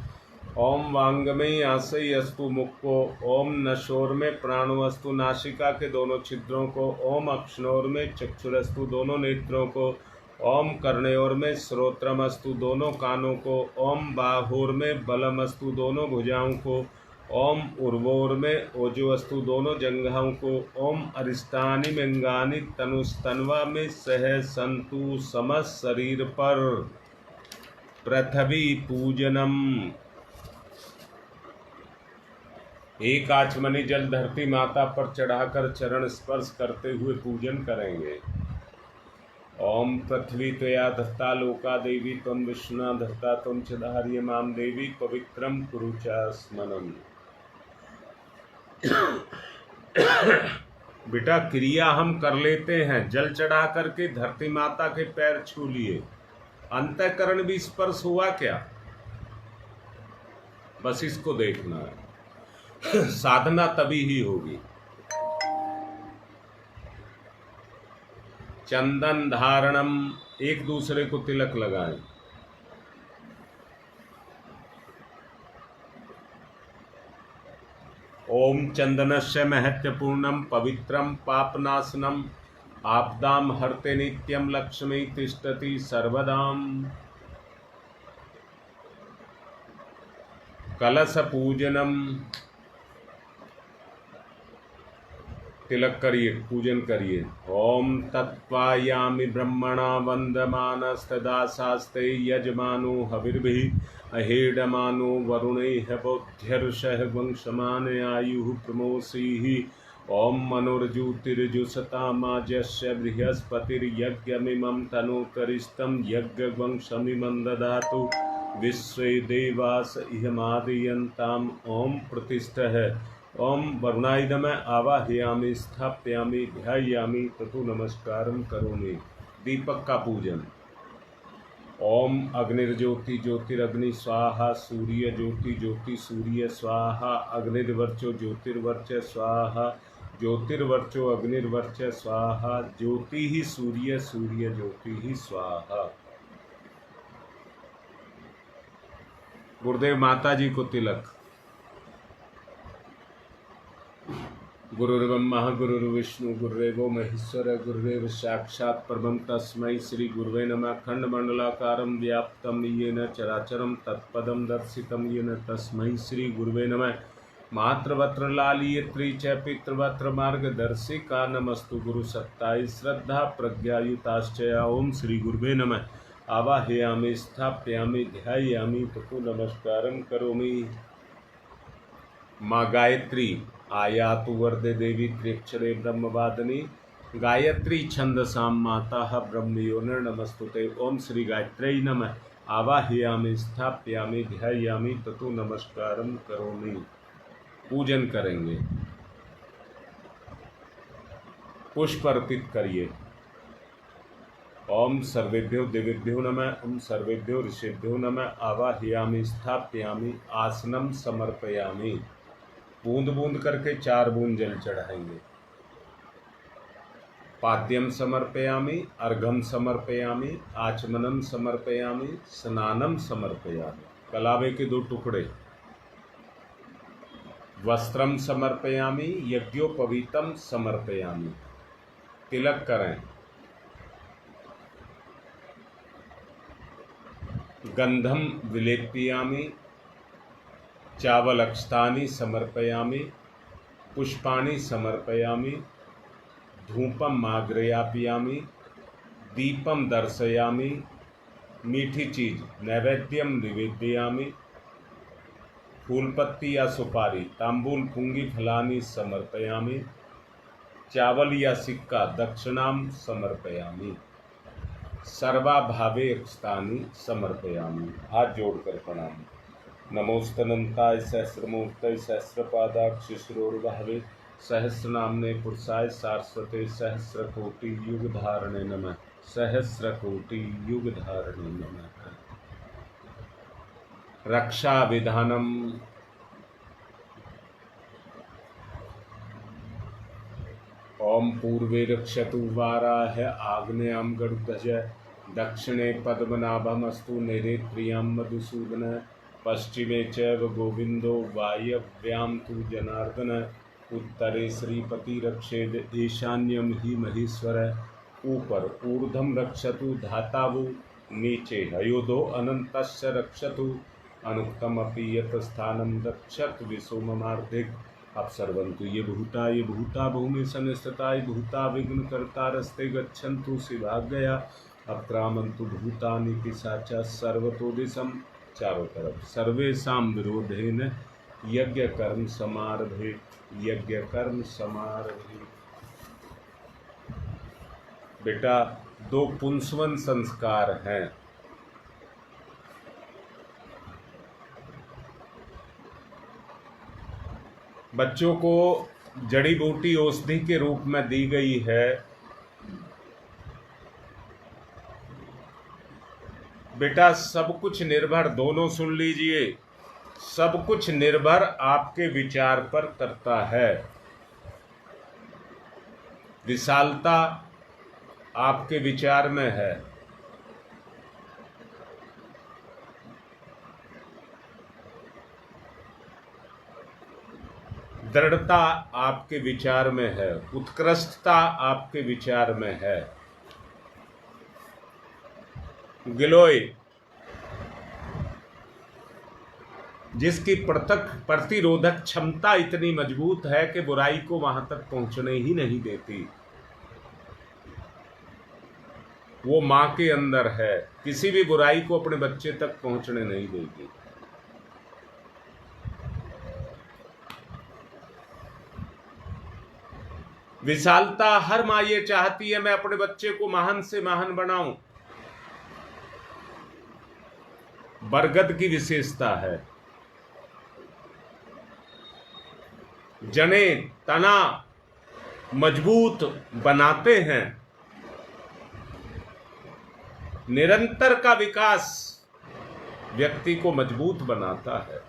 ओम वांगमयी आशय अस्तु मुक्को। ओम नशोर में प्राणवस्तु नासिका के दोनों छिद्रों को। ओम अक्षणोर में चक्षुरस्तु दोनों नेत्रों को। ओम कर्णयोर में श्रोत्रमस्तु दोनों कानों को। ओम बाहोर में बलमस्तु दोनों भुजाओं को। ओम उर्वोर में ओजोअस्तु दोनों जंघाओं को। ओम अरिष्टानि मिंगानि तनुस्तन्वा में सह संतु समस्त शरीर पर। पृथ्वी पूजनम। एक आचमनी जल धरती माता पर चढ़ाकर चरण स्पर्श करते हुए पूजन करेंगे। ओम पृथ्वी त्वया धत्ता लोका देवी त्वं विष्णुना धत्ता त्वं च धार्य माम देवी पवित्रम कुरु च स्मनम। बेटा क्रिया हम कर लेते हैं, जल चढ़ा करके धरती माता के पैर छू लिए, अंतःकरण भी स्पर्श हुआ क्या? बस इसको देखना है। साधना तभी ही होगी। चंदन धारणम, एक दूसरे को तिलक लगाएं। ओम चंदनस्य महत्वपूर्णम पवित्रम पापनाशनम आपदाम हरते नित्यम लक्ष्मी तिष्ठति सर्वदाम। कलश पूजनम, तिलक करिए, पूजन करिए। ओम तत्वायामि ब्रह्मणा वंदमानस्तदा शास्ते यजमानो हविर्भिः अहेडमानो वरुणैः बोध्यर्षः वंशमान आयुः प्रमोषीः। ओम मनोर्ज्योतिर्जुषतामाजस्य बृहस्पतिर्यज्ञमिमं तनोतरिष्टं यज्ञवंशमिमं ददातु विश्वे देवास इहमादयन्ताम्। ओम प्रतिष्ठः। ओम वरुणाय नमः आवाहयामि स्थापयामि ध्यायामि ततो नमस्कारं करोमि। दीपक का पूजन। ओम अग्निर्ज्योति ज्योतिरग्नि स्वाहा सूर्य ज्योति ज्योति सूर्य स्वाहा अग्निर्वर्चो ज्योतिर्वर्च स्वाहा ज्योतिर्वर्चो अग्निर्वर्च स्वाहा ज्योति ही सूर्य सूर्य ज्योति ही स्वाहा। गुरुदेव माता जी को तिलक। गुरुर्ब्रह्मा गुरुर्विष्णु गुरुदेवो महेश्वर गुरुदेव साक्षात् परमं तस्मै श्री गुरुवे नमः। खंडमंडलाकारं व्याप्तं येन चराचरं तत्पदं दर्शितं येन तस्मै श्री गुरुवे नमः। मातृवत्र लालियत्री च पितृवत्र मार्गदर्शिका नमस्तु गुरुसत्ताय श्रद्धा प्रज्ञायुताश्च। ओम श्री गुरुवे नमः। आवाहयामि स्थापयामि ध्यायामि ततो नमस्कारं करोमि। माँ गायत्री आयातु वरदे देवी त्र्यक्षरे ब्रह्मवादिनी गायत्री छंदसां माता ब्रह्मयोनिर् नमस्तुते। ओम श्री गायत्र्यै नमः। आवाहयामि स्थापयामि ध्यायामि ततो नमस्कारं करोमि। पूजन करेंगे। पुष्प अर्पित करिए। ओम सर्वेभ्यो देवेभ्यो नमः। ओम सर्वेभ्यो ऋषिभ्यो नमः। आवाहयामि स्थापयामि आसनम समर्पयामि। बूंद बूंद करके 4 बूंद जल चढ़ाएंगे। पाद्यम समर्पयामि अर्घम समर्पयामि आचमनम समर्पयामि स्नानम समर्पयामि। कलावे के 2 टुकड़े। वस्त्रम समर्पयामि यज्ञोपवीतम समर्पयामि। तिलक करें। गंधम विलेप्यामि चावलक्षतानि समर्पयामि पुष्पाणि समर्पयामि धूपम आग्रयापयामि दीपम दर्शयामि। मीठी चीज नैवेद्यम निवेदयामि। फूलपत्ती या सुपारी तांबूल पुंगी फलानि समर्पयामि। चावल या सिक्का दक्षिणाम समर्पयामि। सर्वाभावे अक्षतानि समर्पयामि। हाथ जोड़कर प्रणाम। नमोस्तनंताय सहस्रमूर्तये सहस्रपादाक्ष शिरोर्भावे सहस्रनाम्ने पुरुषाय सारस्वते सहस्रकोटि युगधारणे नमः। सहस्रकोटि युगधारणे नमः। रक्षा विधानम ओम पूर्वे रक्षतु वाराह आग्नेयं गरुडध्वज दक्षिणे पद्मनाभमस्तु नैऋत्यां मधुसूदन पश्चिमे चैव गोविंदो वायव्यां तु जनार्दन उत्तरे श्रीपति रक्षेद ईशान्यं हि महेश्वर ऊपर ऊर्ध्वं रक्षतु धातावु नीचे हयोधो अनन्तस्य रक्षतु अनुक्तमपि यत् स्थानं रक्षत विसोममार्धिक अपसर्वन्तु ये भूता भूमि संस्थिता ये भूता विघ्न करता रस्ते गच्छन्तु शिवाज्ञया अक्रामन्तु भूतानि पिशाचा सर्वतो दिशम चारों तरफ सर्वेषां विरोधेन यज्ञ कर्म समारभे यज्ञ कर्म समारभे। बेटा 2 पुंसवन संस्कार हैं। बच्चों को जड़ी बूटी औषधि के रूप में दी गई है। बेटा सब कुछ निर्भर, दोनों सुन लीजिए, सब कुछ निर्भर आपके विचार पर करता है। विशालता आपके विचार में है। दृढ़ता आपके विचार में है। उत्कृष्टता आपके विचार में है। गिलोय जिसकी प्रतिरोधक क्षमता इतनी मजबूत है कि बुराई को वहां तक पहुंचने ही नहीं देती, वो मां के अंदर है। किसी भी बुराई को अपने बच्चे तक पहुंचने नहीं देगी। विशालता हर मां ये चाहती है मैं अपने बच्चे को महान से महान बनाऊं। बरगद की विशेषता है, जने तना मजबूत बनाते हैं। निरंतर का विकास व्यक्ति को मजबूत बनाता है।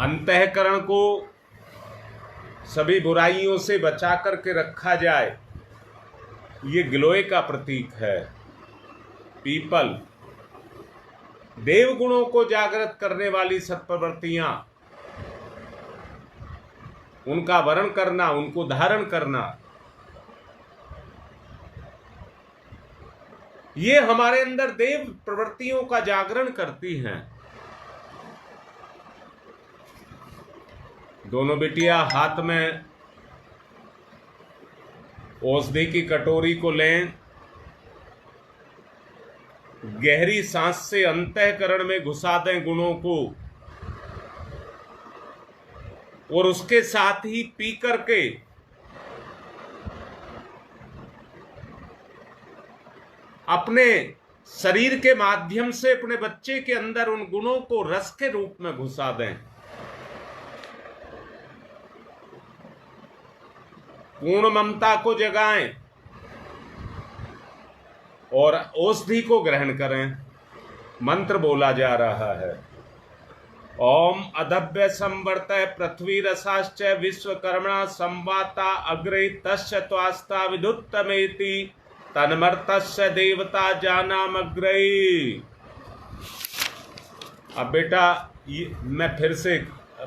अंतःकरण को सभी बुराइयों से बचा करके रखा जाए, ये गिलोय का प्रतीक है। पीपल देव गुणों को जागृत करने वाली सत्प्रवृत्तियां, उनका वर्ण करना, उनको धारण करना, ये हमारे अंदर देव प्रवृत्तियों का जागरण करती हैं। दोनों बिटिया हाथ में औषधि की कटोरी को लें, गहरी सांस से अंतःकरण में घुसा दें गुणों को, और उसके साथ ही पी करके अपने शरीर के माध्यम से अपने बच्चे के अंदर उन गुणों को रस के रूप में घुसा दें। पूर्ण ममता को जगाएं और औषधि को ग्रहण करें। मंत्र बोला जा रहा है, ओम अदभ्य संवर्त पृथ्वी रसाश्च विश्वकर्मणा संवाता अग्रे तस्य त्वास्ता विदुत्तमेति तन्मर्तस्य देवता जानाम अग्रे। अब बेटा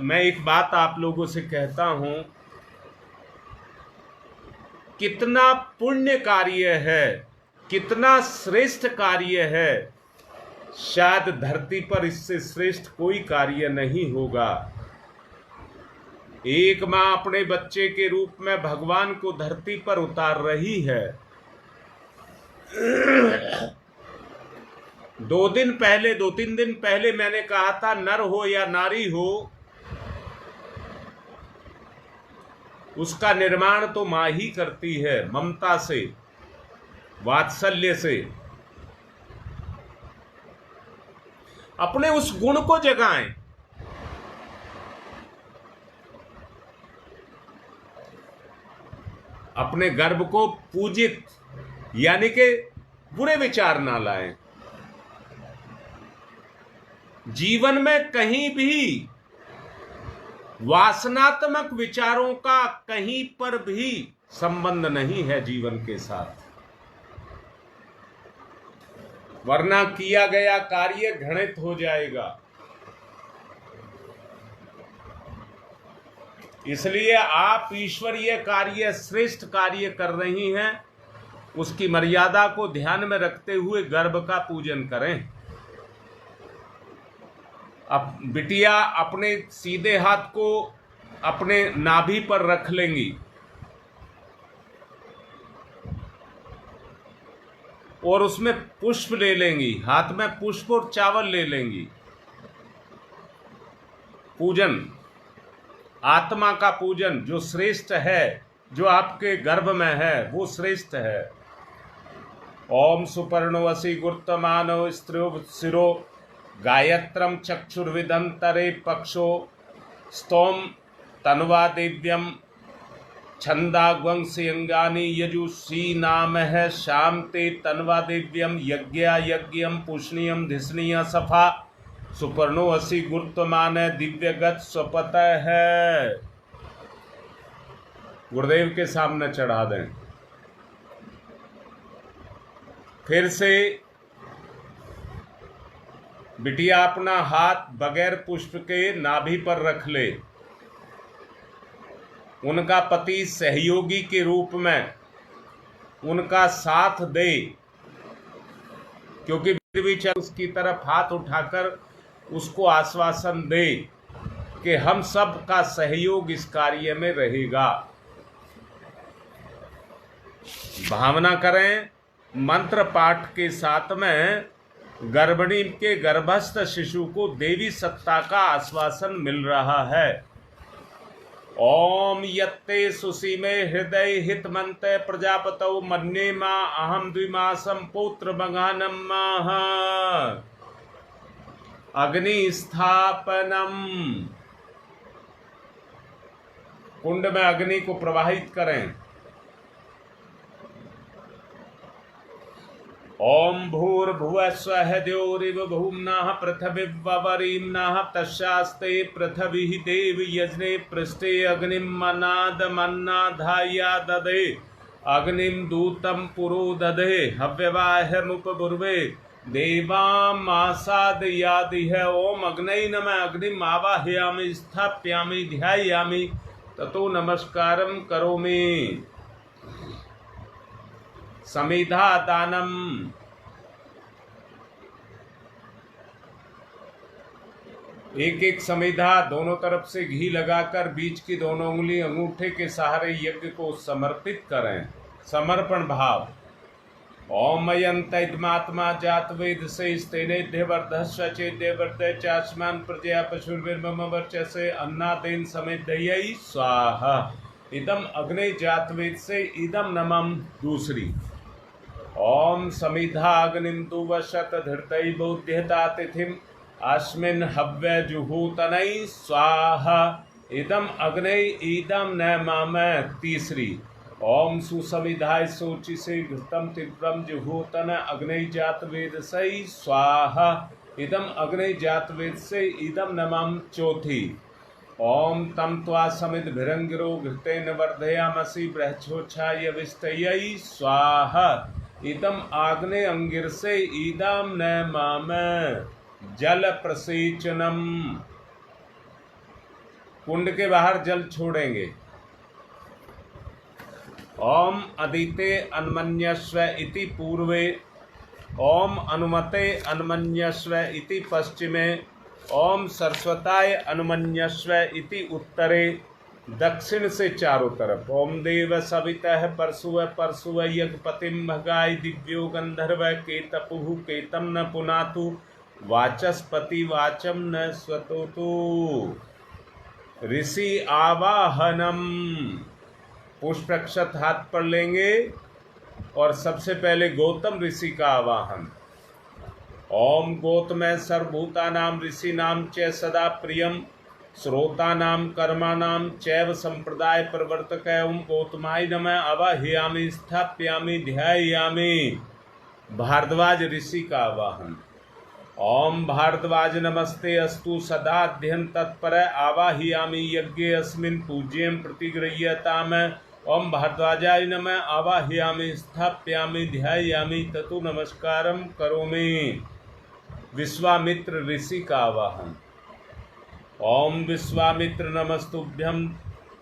मैं एक बात आप लोगों से कहता हूं, कितना पुण्य कार्य है, कितना श्रेष्ठ कार्य है। शायद धरती पर इससे श्रेष्ठ कोई कार्य नहीं होगा। एक मां अपने बच्चे के रूप में भगवान को धरती पर उतार रही है। 2-3 दिन पहले मैंने कहा था, नर हो या नारी हो, उसका निर्माण तो मां ही करती है, ममता से, वात्सल्य से। अपने उस गुण को जगाएं। अपने गर्भ को पूजित यानी कि बुरे विचार ना लाएं। जीवन में कहीं भी वासनात्मक विचारों का कहीं पर भी संबंध नहीं है जीवन के साथ, वरना किया गया कार्य घृणित हो जाएगा। इसलिए आप ईश्वरीय कार्य, श्रेष्ठ कार्य कर रही हैं, उसकी मर्यादा को ध्यान में रखते हुए गर्भ का पूजन करें। अब बिटिया अपने सीधे हाथ को अपने नाभि पर रख लेंगी और उसमें पुष्प ले लेंगी, हाथ में पुष्प और चावल ले लेंगी। पूजन, आत्मा का पूजन जो श्रेष्ठ है, जो आपके गर्भ में है, वो श्रेष्ठ है। ओम सुपर्णवसी गुर्तमानो स्त्रियो शिरो गायत्रम चक्षुर्विदंतरे पक्षो स्तोम तन्वा दिव्यम छंदाग्वंस्यंगानि यजुषी नाम है शामते तन्वा दिव्यम यज्ञा यज्ञम पूषणीयम धिष्णीय सफा सुपर्णो असी गुरुत्वमान दिव्यगत स्वपत है। गुरुदेव के सामने चढ़ा दें। फिर से बिटिया अपना हाथ बगैर पुष्प के नाभि पर रख ले। उनका पति सहयोगी के रूप में उनका साथ दे, क्योंकि फिर भी उसकी तरफ हाथ उठाकर उसको आश्वासन दे कि हम सब का सहयोग इस कार्य में रहेगा। भावना करें, मंत्र पाठ के साथ में गर्भिणी के गर्भस्थ शिशु को देवी सत्ता का आश्वासन मिल रहा है। ओम यत्ते सुसीमे हृदय हित मंते प्रजापतौ मन्ये मां अहम द्विमासम पुत्र मगानम माह अग्नि स्थापनम। कुंड में अग्नि को प्रवाहित करें। ओम भूर्भुवः स्वः द्यौरिव भूम्नः पृथिवीवरीम्नः तस्यास्ते पृथिवी देव यजने पृष्ठे अग्निं मन्नादमन्नाधाया ददे अग्निं दूतं पुरो ददे हव्यवाहमुपपूर्वे देवामासादयादिह। ओम अग्नये नमः अग्निम् आवाहयामि स्थापयामि ध्यायामि ततो नमस्कारं करोमि। समिधा दानम। एक एक समिधा दोनों तरफ से घी लगाकर बीच की दोनों उंगली अंगूठे के सहारे यज्ञ को समर्पित करें। समर्पण भाव। ओम मयंतमात्मा जात वेद से स्तेनेद्य वर्धस्व चेद्य वर्धय चास्मान प्रजया पशुर्विर्मम वर्चसे अन्नादेन समेत दयई स्वाहा। इदम अग्नि जात वेद से इदम नमम। दूसरी ओम समिधा अग्निम दुवशत धृतई बोध्यता तिथिम अस्मिन् हव्य जुहूतनई स्वाहा। इदम अग्नि इदम न माम। तीसरी ओम सुसमिधाय सोचि से घृतम तीव्रम जुहूतन अग्नि जात वेद सई स्वाहा। इदम अग्नि जात वेद से इदम नमम। चौथी ओम तम त्वा समित भिरंगिरो घृतेन वर्धयामसि बृहच्छोच्छाय विस्तयई स्वाहा। इदम आग्ने अंगिर से ईदम न माम। जल प्रसेचनम। कुंड के बाहर जल छोड़ेंगे। ओम अदिते अन्मन्यस्व इति पूर्वे ओम अनुमते अन्मन्यस्व इति पश्चिमे ओम सरस्वताय अनुमन्यस्व इति उत्तरे। दक्षिण से चारों तरफ। ओम देव सवितः परशुव परशुव यज्ञपतिम भगाय दिव्यो गंधर्व केतपुः केतम न पुनातु वाचस्पति वाचम न स्वतोतु। ऋषि आवाहनम। पुष्पक्षत हाथ पर लेंगे और सबसे पहले गौतम ऋषि का आवाहन। ओम गौतम सर्वभूतानां ऋषि नाम च सदा प्रियम श्रोतानां कर्माणां चैव संप्रदाय प्रवर्तकाय ओम गौतमाय नमः आवाहयामि स्थापयामि ध्यायामि। भारद्वाज ऋषि का आवाहन। ओम भारद्वाज नमस्ते अस्तु सदाध्ययन तत्पर आवाहयामि यज्ञे अस्मिन् पूज्यं प्रतिगृह्यताम। ओम भारद्वाजाय नमः आवाहयामि स्थापयामि ध्यायामि ततो नमस्कारं करोमि। विश्वामित्र ऋषि का आवाहन। ओम विश्वामित्र नमस्तुभ्यं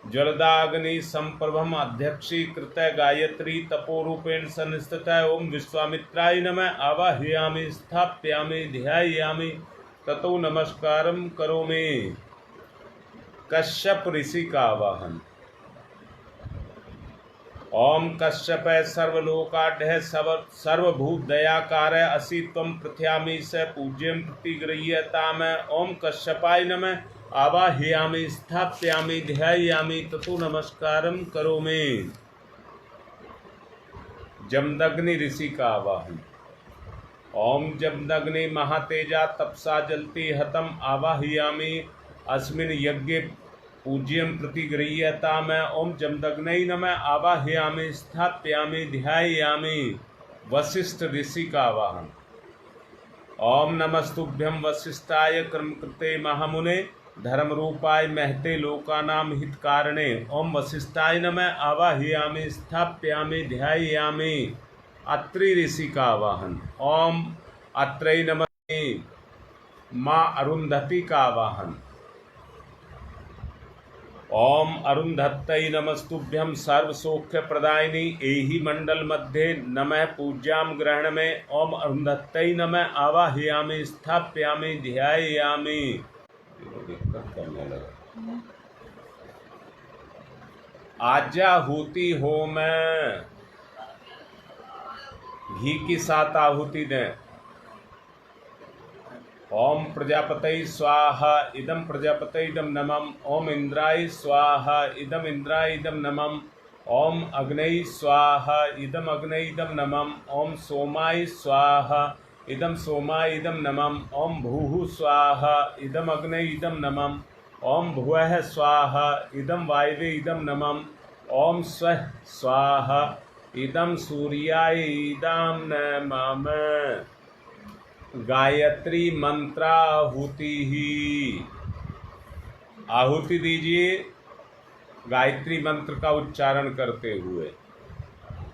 ज्वलदाग्नि संप्रभम अध्यक्षीकृत गायत्री तपोरूपेण संस्थित। ओम विश्वामित्राय नमः आवाहयामि स्थापयामि ध्यायामि ततो नमस्कारं करोमि। कश्यप ऋषि का आवाहन। ओम कश्यप सर्वलोकाढ्य सर्वभूत दयाकार असि त्वं पृथ्यामि स पूज्यं प्रतिगृह्यताम। ओम कश्यपाय नमः आवाहयामि स्थापयामि ध्यायामि ततो नमस्कारं करोमि। जमदग्नि ऋषि का आवाहन। ओम जमदग्नि महातेजा तपसा जलति हतम आवाहयामि अस्मिन् यज्ञे पूज्यं प्रतिगृह्यताम। ओम जमदग्नै नमः आवाहयामि स्थापयामि ध्यायामि। वशिष्ठ ऋषि का आवाहन। ओम नमस्तुभ्यं वशिष्ठाय कर्मकृते महामुने धर्मरूपाय महते लोकानां हितकारणे। ओम वशिष्ठाय नमः आवाहयामि स्थापयामि ध्यायामि। अत्रि ऋषि का आवाहन। ओम अत्रै नमः। माँ अरुंधति का आवाहन। ओम अरुंधत्तै नमस्तुभ्यं सर्वसौख्य प्रदायिनी एहि मंडल मध्ये नमः पूज्यां ग्रहण में। ओम अरुंधत्तै नमः आवाहयामि स्थापयामि ध्यायामि। आज्याहुति होम घी की 7 आहुति दें। ओम प्रजापतये स्वाहा इदम प्रजापतये इदम नमः। ओम इंद्राय स्वाहा इदम इंद्राय इदम नमः। ओम अग्नये स्वाहा इदम अग्नये इदम नमः। ओम सोमाय स्वाहा इदम सोमाय इदम नमः। ओम भूः स्वाहा इदम अग्नये इदम नमः। ओम भुवः स्वाहा इदम वायवे इदम नमः। ओम स्वः स्वाहा इदम सूर्याय इदम नमः। गायत्री मंत्राहुति ही। आहुति दीजिए गायत्री मंत्र का उच्चारण करते हुए।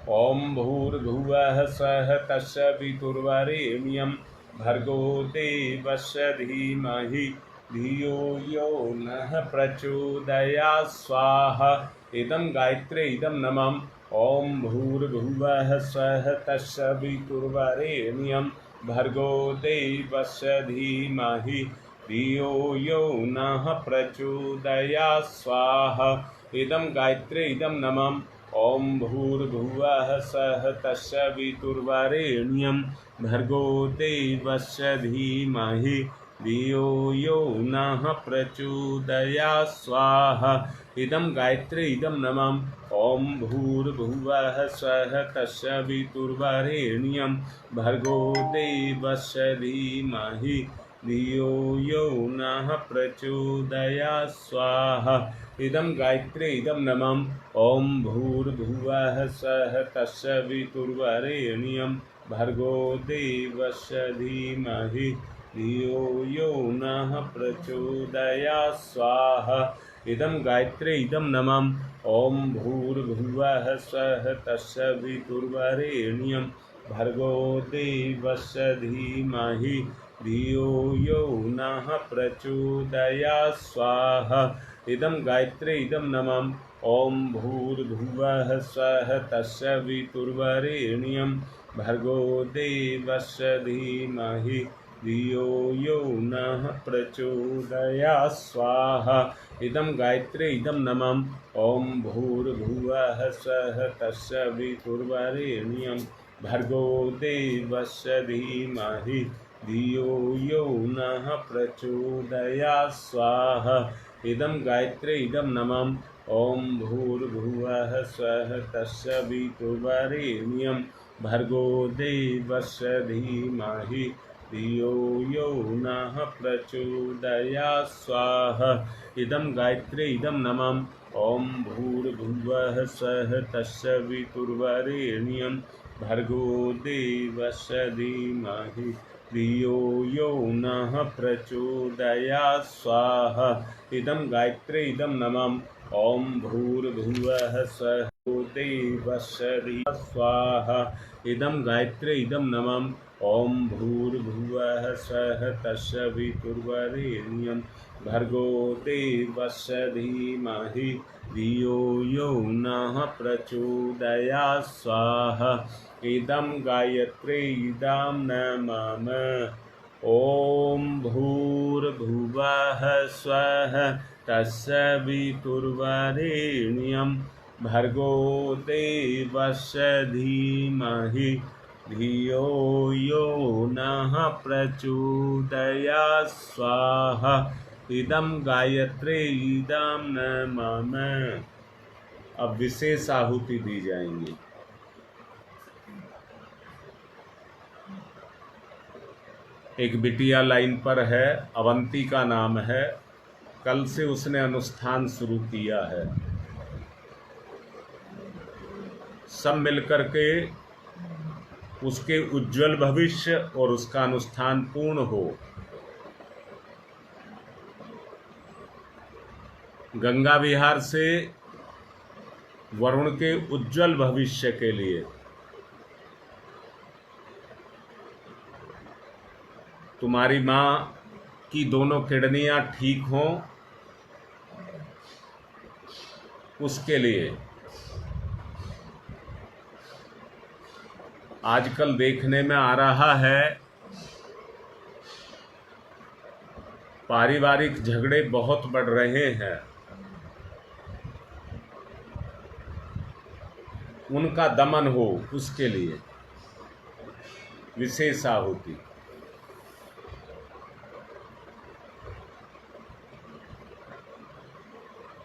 ओम भूर्भुवः स्वः तस्य वितुर्वरेण्यं भर्गो देवस्य धीमहि धियो यो नः प्रचोदयात् स्वाहा। इदं गायत्रे इदं नमः। ओम भूर्भुवः स्वः तस्य वितुर्वरेण्यं भर्गो देवस्य धीमहि धियो यो नः प्रचोदयात् स्वाहा। इदं गायत्रे इदं नमः। ओम भूर्भुवः स्वः तस्य वितुर्वरेण्यं भर्गो देवस्य धीमहि धियो यो नः प्रचोदयात् स्वाहा। इदं गायत्रे इदं नमः। ओम भूर्भुवः स्वः तस्य वितुर्वरेण्यं भर्गो देवस्य धीमहि धियो यो नः प्रचोदयात् स्वाहा। इदं गायत्रे इदं नमः। ओम भूर्भुवः स्वः तस्य वितुर्वरेण्यं भर्गो देवस्य धीमहि धियो यो नः प्रचोदयात् स्वाहा। इदं गायत्रे इदं नमः। ओम भूर्भुवः स्वः तस्य वितुर्वरेण्यं भर्गो देवस्य धीमहि धियो यो नः प्रचोदयात् स्वाहा। इदं गायत्रे इदं नमः। ओम भूर्भुवः स्वः तस्य वितुर्वरेण्यं भर्गो देवस्य धीमहि धियो यो नः प्रचोदयात् स्वाहा। इदं गायत्रे इदं नमः। ओम भूर्भुवः स्वः तस्य वितुर्वरेण्यं भर्गो देवस्य धीमहि धियो यो नः प्रचोदयात् स्वाहा। इदं गायत्रे इदं नमः। ओम भूर्भुवः स्वः तस्य वितुर्वरेण्यं भर्गो देवस्य धीमहि धियो यो नः प्रचोदयात् स्वाहा। इदं गायत्री इदं नमः। ॐ भूर्भुवः स्वः तत्सवितुर्वरेण्यं भर्गो देवस्य धीमहि धियो यो नः प्रचोदयात् स्वाहा। इदं गायत्री इदं नमः। ॐ भूर्भुवः स्वः देवस्य धीमहि स्वाहा। इदं गायत्री इदं नमः। ॐ भूर्भुवः स्वः तत्सवितुर्वरेण्यं भर्गो देवस्य धीमहि धियो यो नः प्रचोदयात् स्वाहा। इदं गायत्री इदं नमः। ॐ भूर्भुवः स्वः तत्सवितुर्वरेण्यं भर्गो देवस्य धीमहि धियो यो नः प्रचोदयात् स्वाहा। इदं गायत्री इदं नमः। अब विशेष आहुति दी जाएंगी। एक बिटिया लाइन पर है, अवंती का नाम है। कल से उसने अनुष्ठान शुरू किया है। सब मिलकर के उसके उज्जवल भविष्य और उसका अनुष्ठान पूर्ण हो। गंगा विहार से वरुण के उज्जवल भविष्य के लिए तुम्हारी माँ की दोनों किडनियां ठीक हों, उसके लिए आजकल देखने में आ रहा है पारिवारिक झगड़े बहुत बढ़ रहे हैं। उनका दमन हो, उसके लिए विशेष आहुति।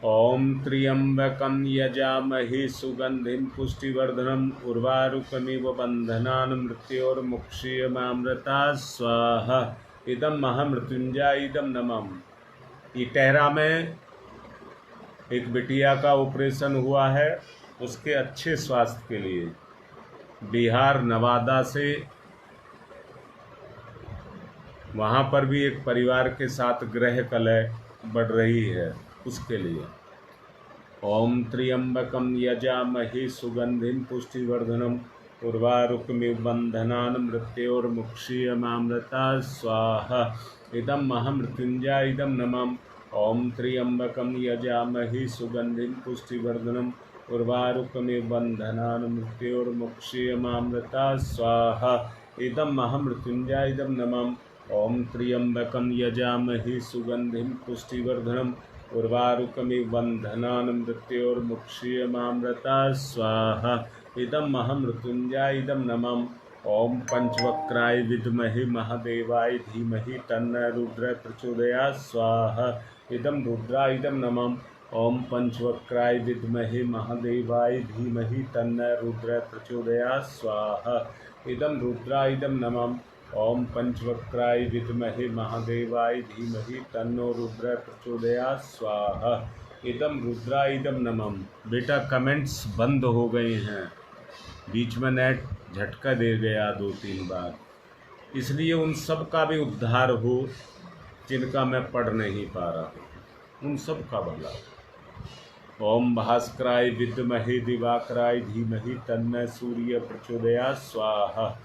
ओम त्र्यंबकं यजामहे सुगंधिं पुष्टिवर्धनम् उर्वारुकमिव बन्धनान् मृत्योर्मुक्षीयमामृतात् स्वाहा। इदं महामृत्युंजय इदं नमः। इटेहरा में एक बिटिया का ऑपरेशन हुआ है, उसके अच्छे स्वास्थ्य के लिए बिहार नवादा से वहाँ पर भी एक परिवार के साथ ग्रह कलह बढ़ रही है, उसके लिए ओम त्र्यंबकं यजामहे सुगंधिं पुष्टिवर्धनम् उर्वारुकमिव बन्धनान् मृत्योर्मुक्षीयमामृतात् स्वाहा। इदं महामृत्युंजय इदं नमः। ओम त्र्यंबकं यजामहे सुगंधिं पुष्टिवर्धनम् उर्वारुकमिव बन्धनान् मृत्योर्मुक्षीयमामृतात् स्वाहा। इदं महामृत्युंजय इदं नमः। ओम त्र्यंबकं यजामहे सुगंधिं पुष्टिवर्धनम् उर्वारुकमिव बन्धनान् मृत्योर्मुक्षीयमामृतात् स्वाहा। इदं महामृत्युंजय इदं नमः। ओम पंचवक्राय विद्महे महादेवाय धीमहि तन्नः रुद्रः प्रचोदयात् स्वाहा। इदं रुद्राय इदं नमः। ओम पंचवक्राय विद्महे महादेवाय धीमहि तन्नः रुद्रः प्रचोदयात् स्वाहा। इदं रुद्राय इदं नमः। ओम पंचवक्राय विद्महे महादेवाय धीमहि तन्नो रुद्रः प्रचोदयात् स्वाहा। इदं रुद्राय इदं नमः। बेटा कमेंट्स बंद हो गए हैं, बीच में नेट झटका दे गया 2-3 बार, इसलिए उन सब का भी उद्धार हो जिनका मैं पढ़ नहीं पा रहा, उन सब का भला। ओम भास्कराय विद्महे दिवाकराय धीमहि तन्नः सूर्य प्रचोदयात् स्वाहा।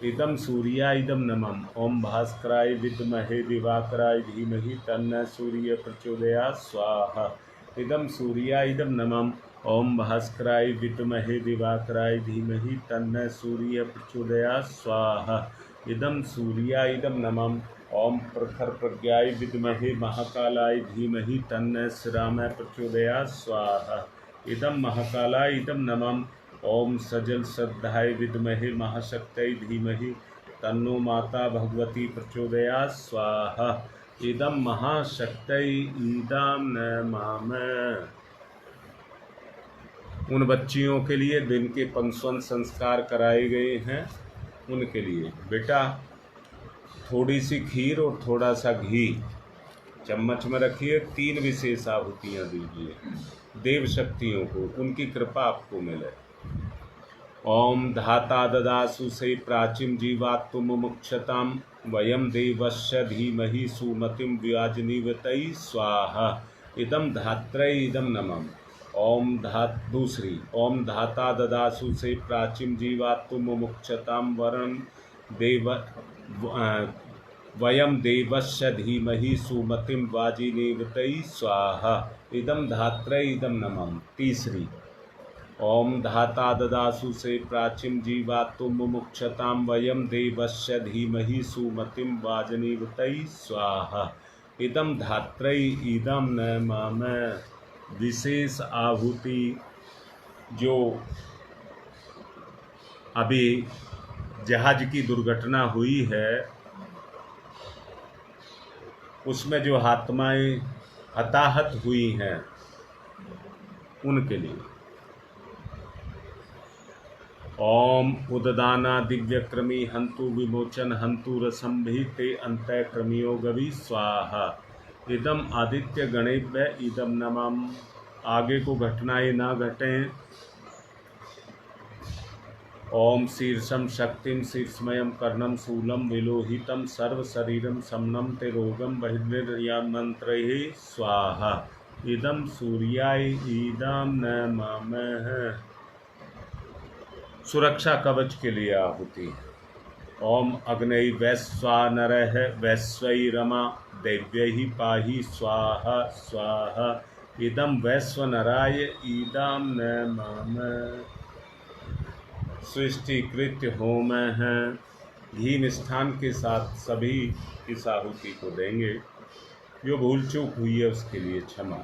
इदं सूर्याय इदं नमः। ओम भास्कराय विद्महे दिवाकराय धीमहि तन्नः सूर्य प्रचोदयात् स्वाहा। इदं सूर्याय इदं नमः। ओम भास्कराय विद्महे दिवाकराय धीमहि तन्नः सूर्य प्रचोदयात् स्वाहा। इदं सूर्याय इदं नमः। ओम प्रखर प्रज्ञाय विद्महे महाकालाय धीमहि तन्नः श्रीरामः प्रचोदयात् स्वाहा। इदं महाकालाय इदं नमः। ओम सजल श्रद्धाय विद्महे महाशक्तये धीमहि तन्नो माता भगवती प्रचोदयात् स्वाहा। इदं महाशक्तये इदं नमः। उन बच्चियों के लिए जिनके पंचवन संस्कार कराए गए हैं, उनके लिए बेटा थोड़ी सी खीर और थोड़ा सा घी चम्मच में रखिए। 3 विशेष आहुतियाँ दीजिए देव शक्तियों को, उनकी कृपा आपको मिले। ओम धाता ददासु से प्राचीन जीवात्म मुमुक्षताम वयम देवस्य धीमहि सुमतिम व्याजनीवतई स्वाहा इदम धात्रै इदम नमः। दूसरी ओम धाता ददासु से प्राचीन जीवात्म मुमुक्षताम वरण देव वयम देवस्य धीमहि सुमतिम वाजिनीवतई स्वाहा इदम धात्रै इदम नमः। तीसरी ओम धाता ददासु से प्राचीन जीवात्म मुमुक्षताम वयम देवस्य धीमहि सुमतिम वाजनीवतई स्वाहा इदम धात्रै इदम नमः। विशेष आहुति जो अभी जहाज की दुर्घटना हुई है उसमें जो आत्माएं हताहत हुई हैं उनके लिए। ओम उददाना दिव्यक्रमी हंतु विमोचन हंतु रसंभिते अंतक्रमियो गवि स्वाहा इदम आदित्य गणेभ्य इदम नमः। आगे को घटनाएं ना घटें। ओम शीर्षम शक्तिम शीर्षमयम कर्णम शूलम विलोहितम सर्व शरीरम समनम ते रोगम बहिर्निर्यमंत्रैः स्वाहा इदम सूर्याय इदम नमः। सुरक्षा कवच के लिए आहुति। ओम अग्नय वैश्वानरः वैश्वैरमा दैव्यैः पाहि स्वाहा स्वाहा इदम वैश्वनराय इदम नमः। सृष्टिकृत्य होम है। घी निष्ठान के साथ सभी इस आहुति को देंगे। जो भूल चूक हुई है उसके लिए क्षमा।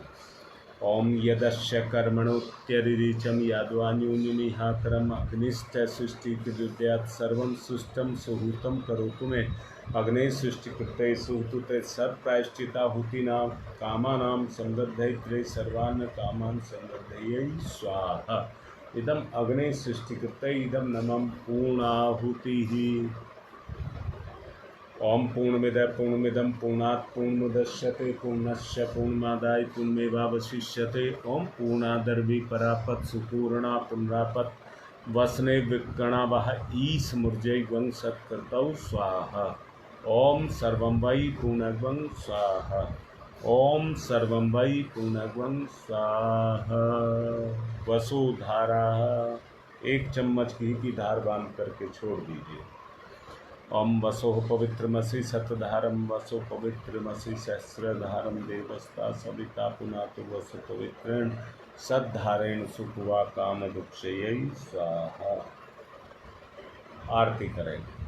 ओम यदस्य कर्मणोत्यरिचम याद्वान्यून्यमिहाकरम अग्निश्च सृष्टिकृत्यात् सर्वं सुष्टम सुहूतम करोतु मे अग्ने सृष्टिकृते सुहूते सर्वप्रायश्चिताहुतीनां कामानां समृद्धये सर्वान् कामान् समृद्धये स्वाहा इदम अग्ने सृष्टिकृते इदम नमः। पूर्णाहुतिः। ओम पूर्णमिदं पूर्णमिदं पूर्णात् पूर्णमुदच्यते पूर्णस्य पूर्णमादाय पूर्णमेवावशिष्यते। ओम पूर्णादर्वी परापत सुपूर्णा पुनरापत वसने विकणा वह ईश मूर्जय वं सत्कृतौ स्वाहा। ओम सर्वं वै पूर्णगं स्वाहा। ओम सर्वं वै पूर्णगं स्वाहा। वसुधारा 1 चम्मच घी की धार बांध करके छोड़ दीजिए। ओम वसोः पवित्रमसि शतधारम वसो पवित्रमसि सहस्रधारम देवस्ता सविता पुनातु वसु पवित्रेण सद्धारेण सुखवा काम दुक्षयै स्वाहा। आरती करेंगे।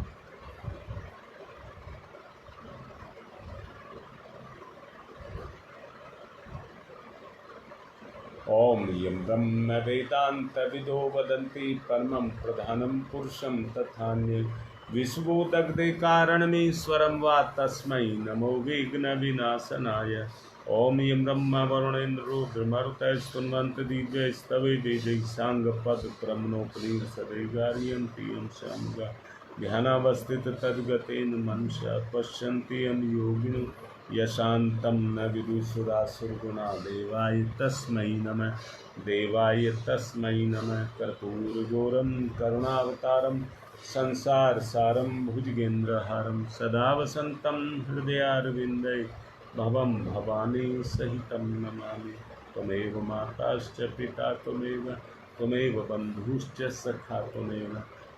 ओम यं ब्रह्म वेदांत विदो वदन्ति परमं प्रधानं पुरुषं तथान्ये विश्वोदग्धे कारणमीश्वरं वा तस्मै नमो विघ्न विनाशनाय। ओम यं ब्रह्म वरुणेन्द्रो रुद्रमरुतः स्तुन्वन्ति दिव्यैस्तवे वेदैः साङ्गपदक्रमणोपनिषदैर्गारयन्ति यं शाम्गा ध्यानावस्थित तद्गतेन मनसा पश्यन्ति यं योगिनो यशान्तं न विदुषुरासुरगुणा देवाय तस्मै नमः। देवाय तस्मै नमः। कर्पूरगौरं करुणावतारं संसार सारं भुजगेन्द्रहारं सदा वसन्तं हृदयारविन्दे भवं भवानी सहितं नमामि। त्वमेव माताश्च पिता त्वमेव बन्धुश्च सखा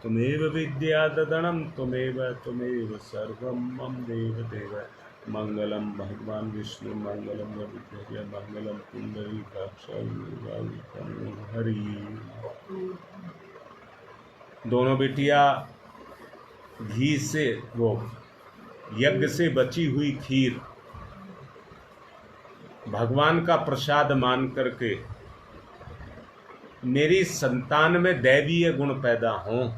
त्वमेव विद्याददनं त्वमेव सर्वं मम देव। मंगलम भगवान विष्णु मंगलम रविध्वज मंगलम पुंडरीकाक्ष हरि। दोनों बेटियां घी से वो यज्ञ से बची हुई खीर भगवान का प्रसाद मान करके मेरी संतान में दैवीय गुण पैदा हों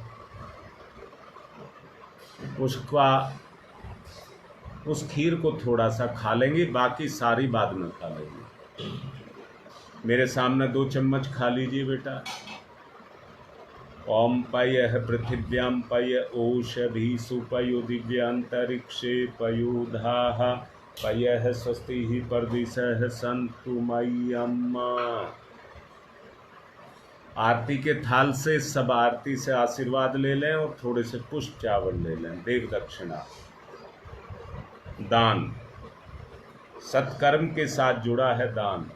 उस खीर को थोड़ा सा खा लेंगे, बाकी सारी बाद में खा लेंगे। मेरे सामने 2 चम्मच खा लीजिए बेटा। ओम पयः पृथिव्यां पय ओषधीषु पयो दिव्यान्तरिक्षे पयोधाः पयः स्वस्ति परदिशः सन्तु मह्यम्। आरती के थाल से सब आरती से आशीर्वाद ले लें और थोड़े से पुष्प चावल ले लें। देव दक्षिणा दान सत्कर्म के साथ जुड़ा है दान।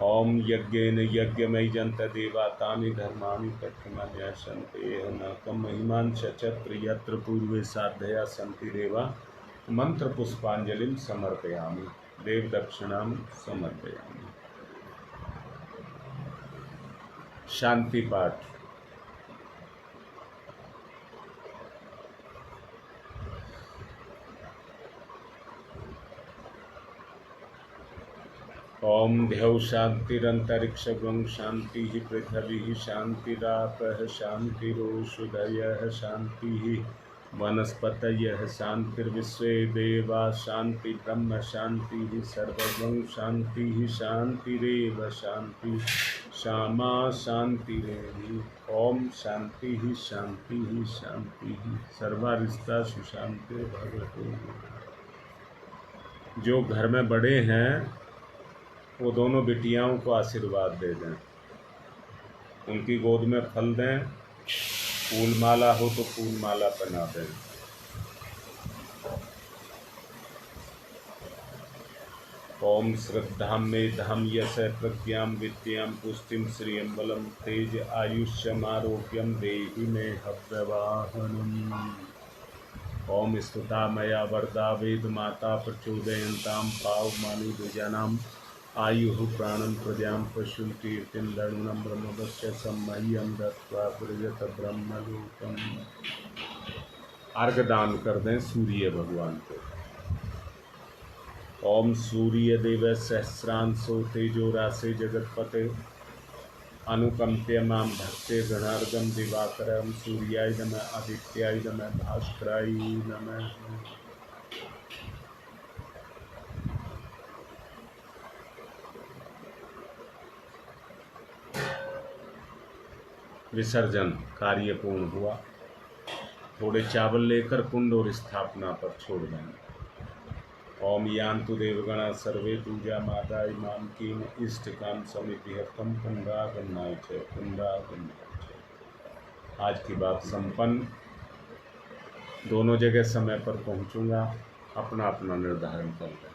ओम यज्ञेन यज्ञमयी जंत देवा तानि धर्माणि तत्मन्यसन्ते न कम महिमान चचत्र यत्र पूर्वे साधया सन्ति देवा मंत्र पुष्पांजलिं समर्पयामि। देव दक्षिणां समर्पयामि। शांति पाठ। ओम ध्यौ शांतिरंतरिक्षं शांति पृथ्वी शांतिरापः शांतिरोषधयः शांति वनस्पतयः शांतिर्विश्वे देवा शांति ब्रह्म शांति सर्वं शांति शांतिरेव शांति श्यामा शांतिरेवि। ओम शांति शांति शांति सर्वारिष्टा सुशांति भगवते। जो घर में बड़े हैं वो दोनों बिटियाओं को आशीर्वाद दे दें, उनकी गोद में फल दें, फूल माला हो तो फूल माला पहना दें। ओम श्रद्धां मेधां यश प्रज्ञां विद्यां पुष्टिं श्रियं बलं तेज आयुष्यम् आरोग्यं देहि मे हव्यवाहनम्। ओम स्तुता मया वरदा वेद माता प्रचोदयन्तां पावमानि द्विजानां आयुः प्राणं प्रजां पशुं कीर्तिं लर्णं ब्रह्मवस्य सम्मह्यं दत्त्वा प्रजत ब्रह्मलोकम्। अर्घ दान कर दें सूर्य भगवान को। ओम सूर्य देव सहस्रांशो तेजो राशे जगतपते अनुकंप्य मां भक्ते गणार्गम दिवाकरम सूर्याय नमः आदित्याय नमः भास्कराय नमः। विसर्जन कार्य पूर्ण हुआ। थोड़े चावल लेकर कुंड और स्थापना पर छोड़ देंगे। ओम यान्तु देवगणा सर्वे पूजा माता इमाम कीम इष्ट काम समिति हतम कुंडागन्नाय च कुंडागन्नाय च। आज की बात संपन्न। दोनों जगह समय पर पहुंचूंगा। अपना अपना निर्धारण कर लें।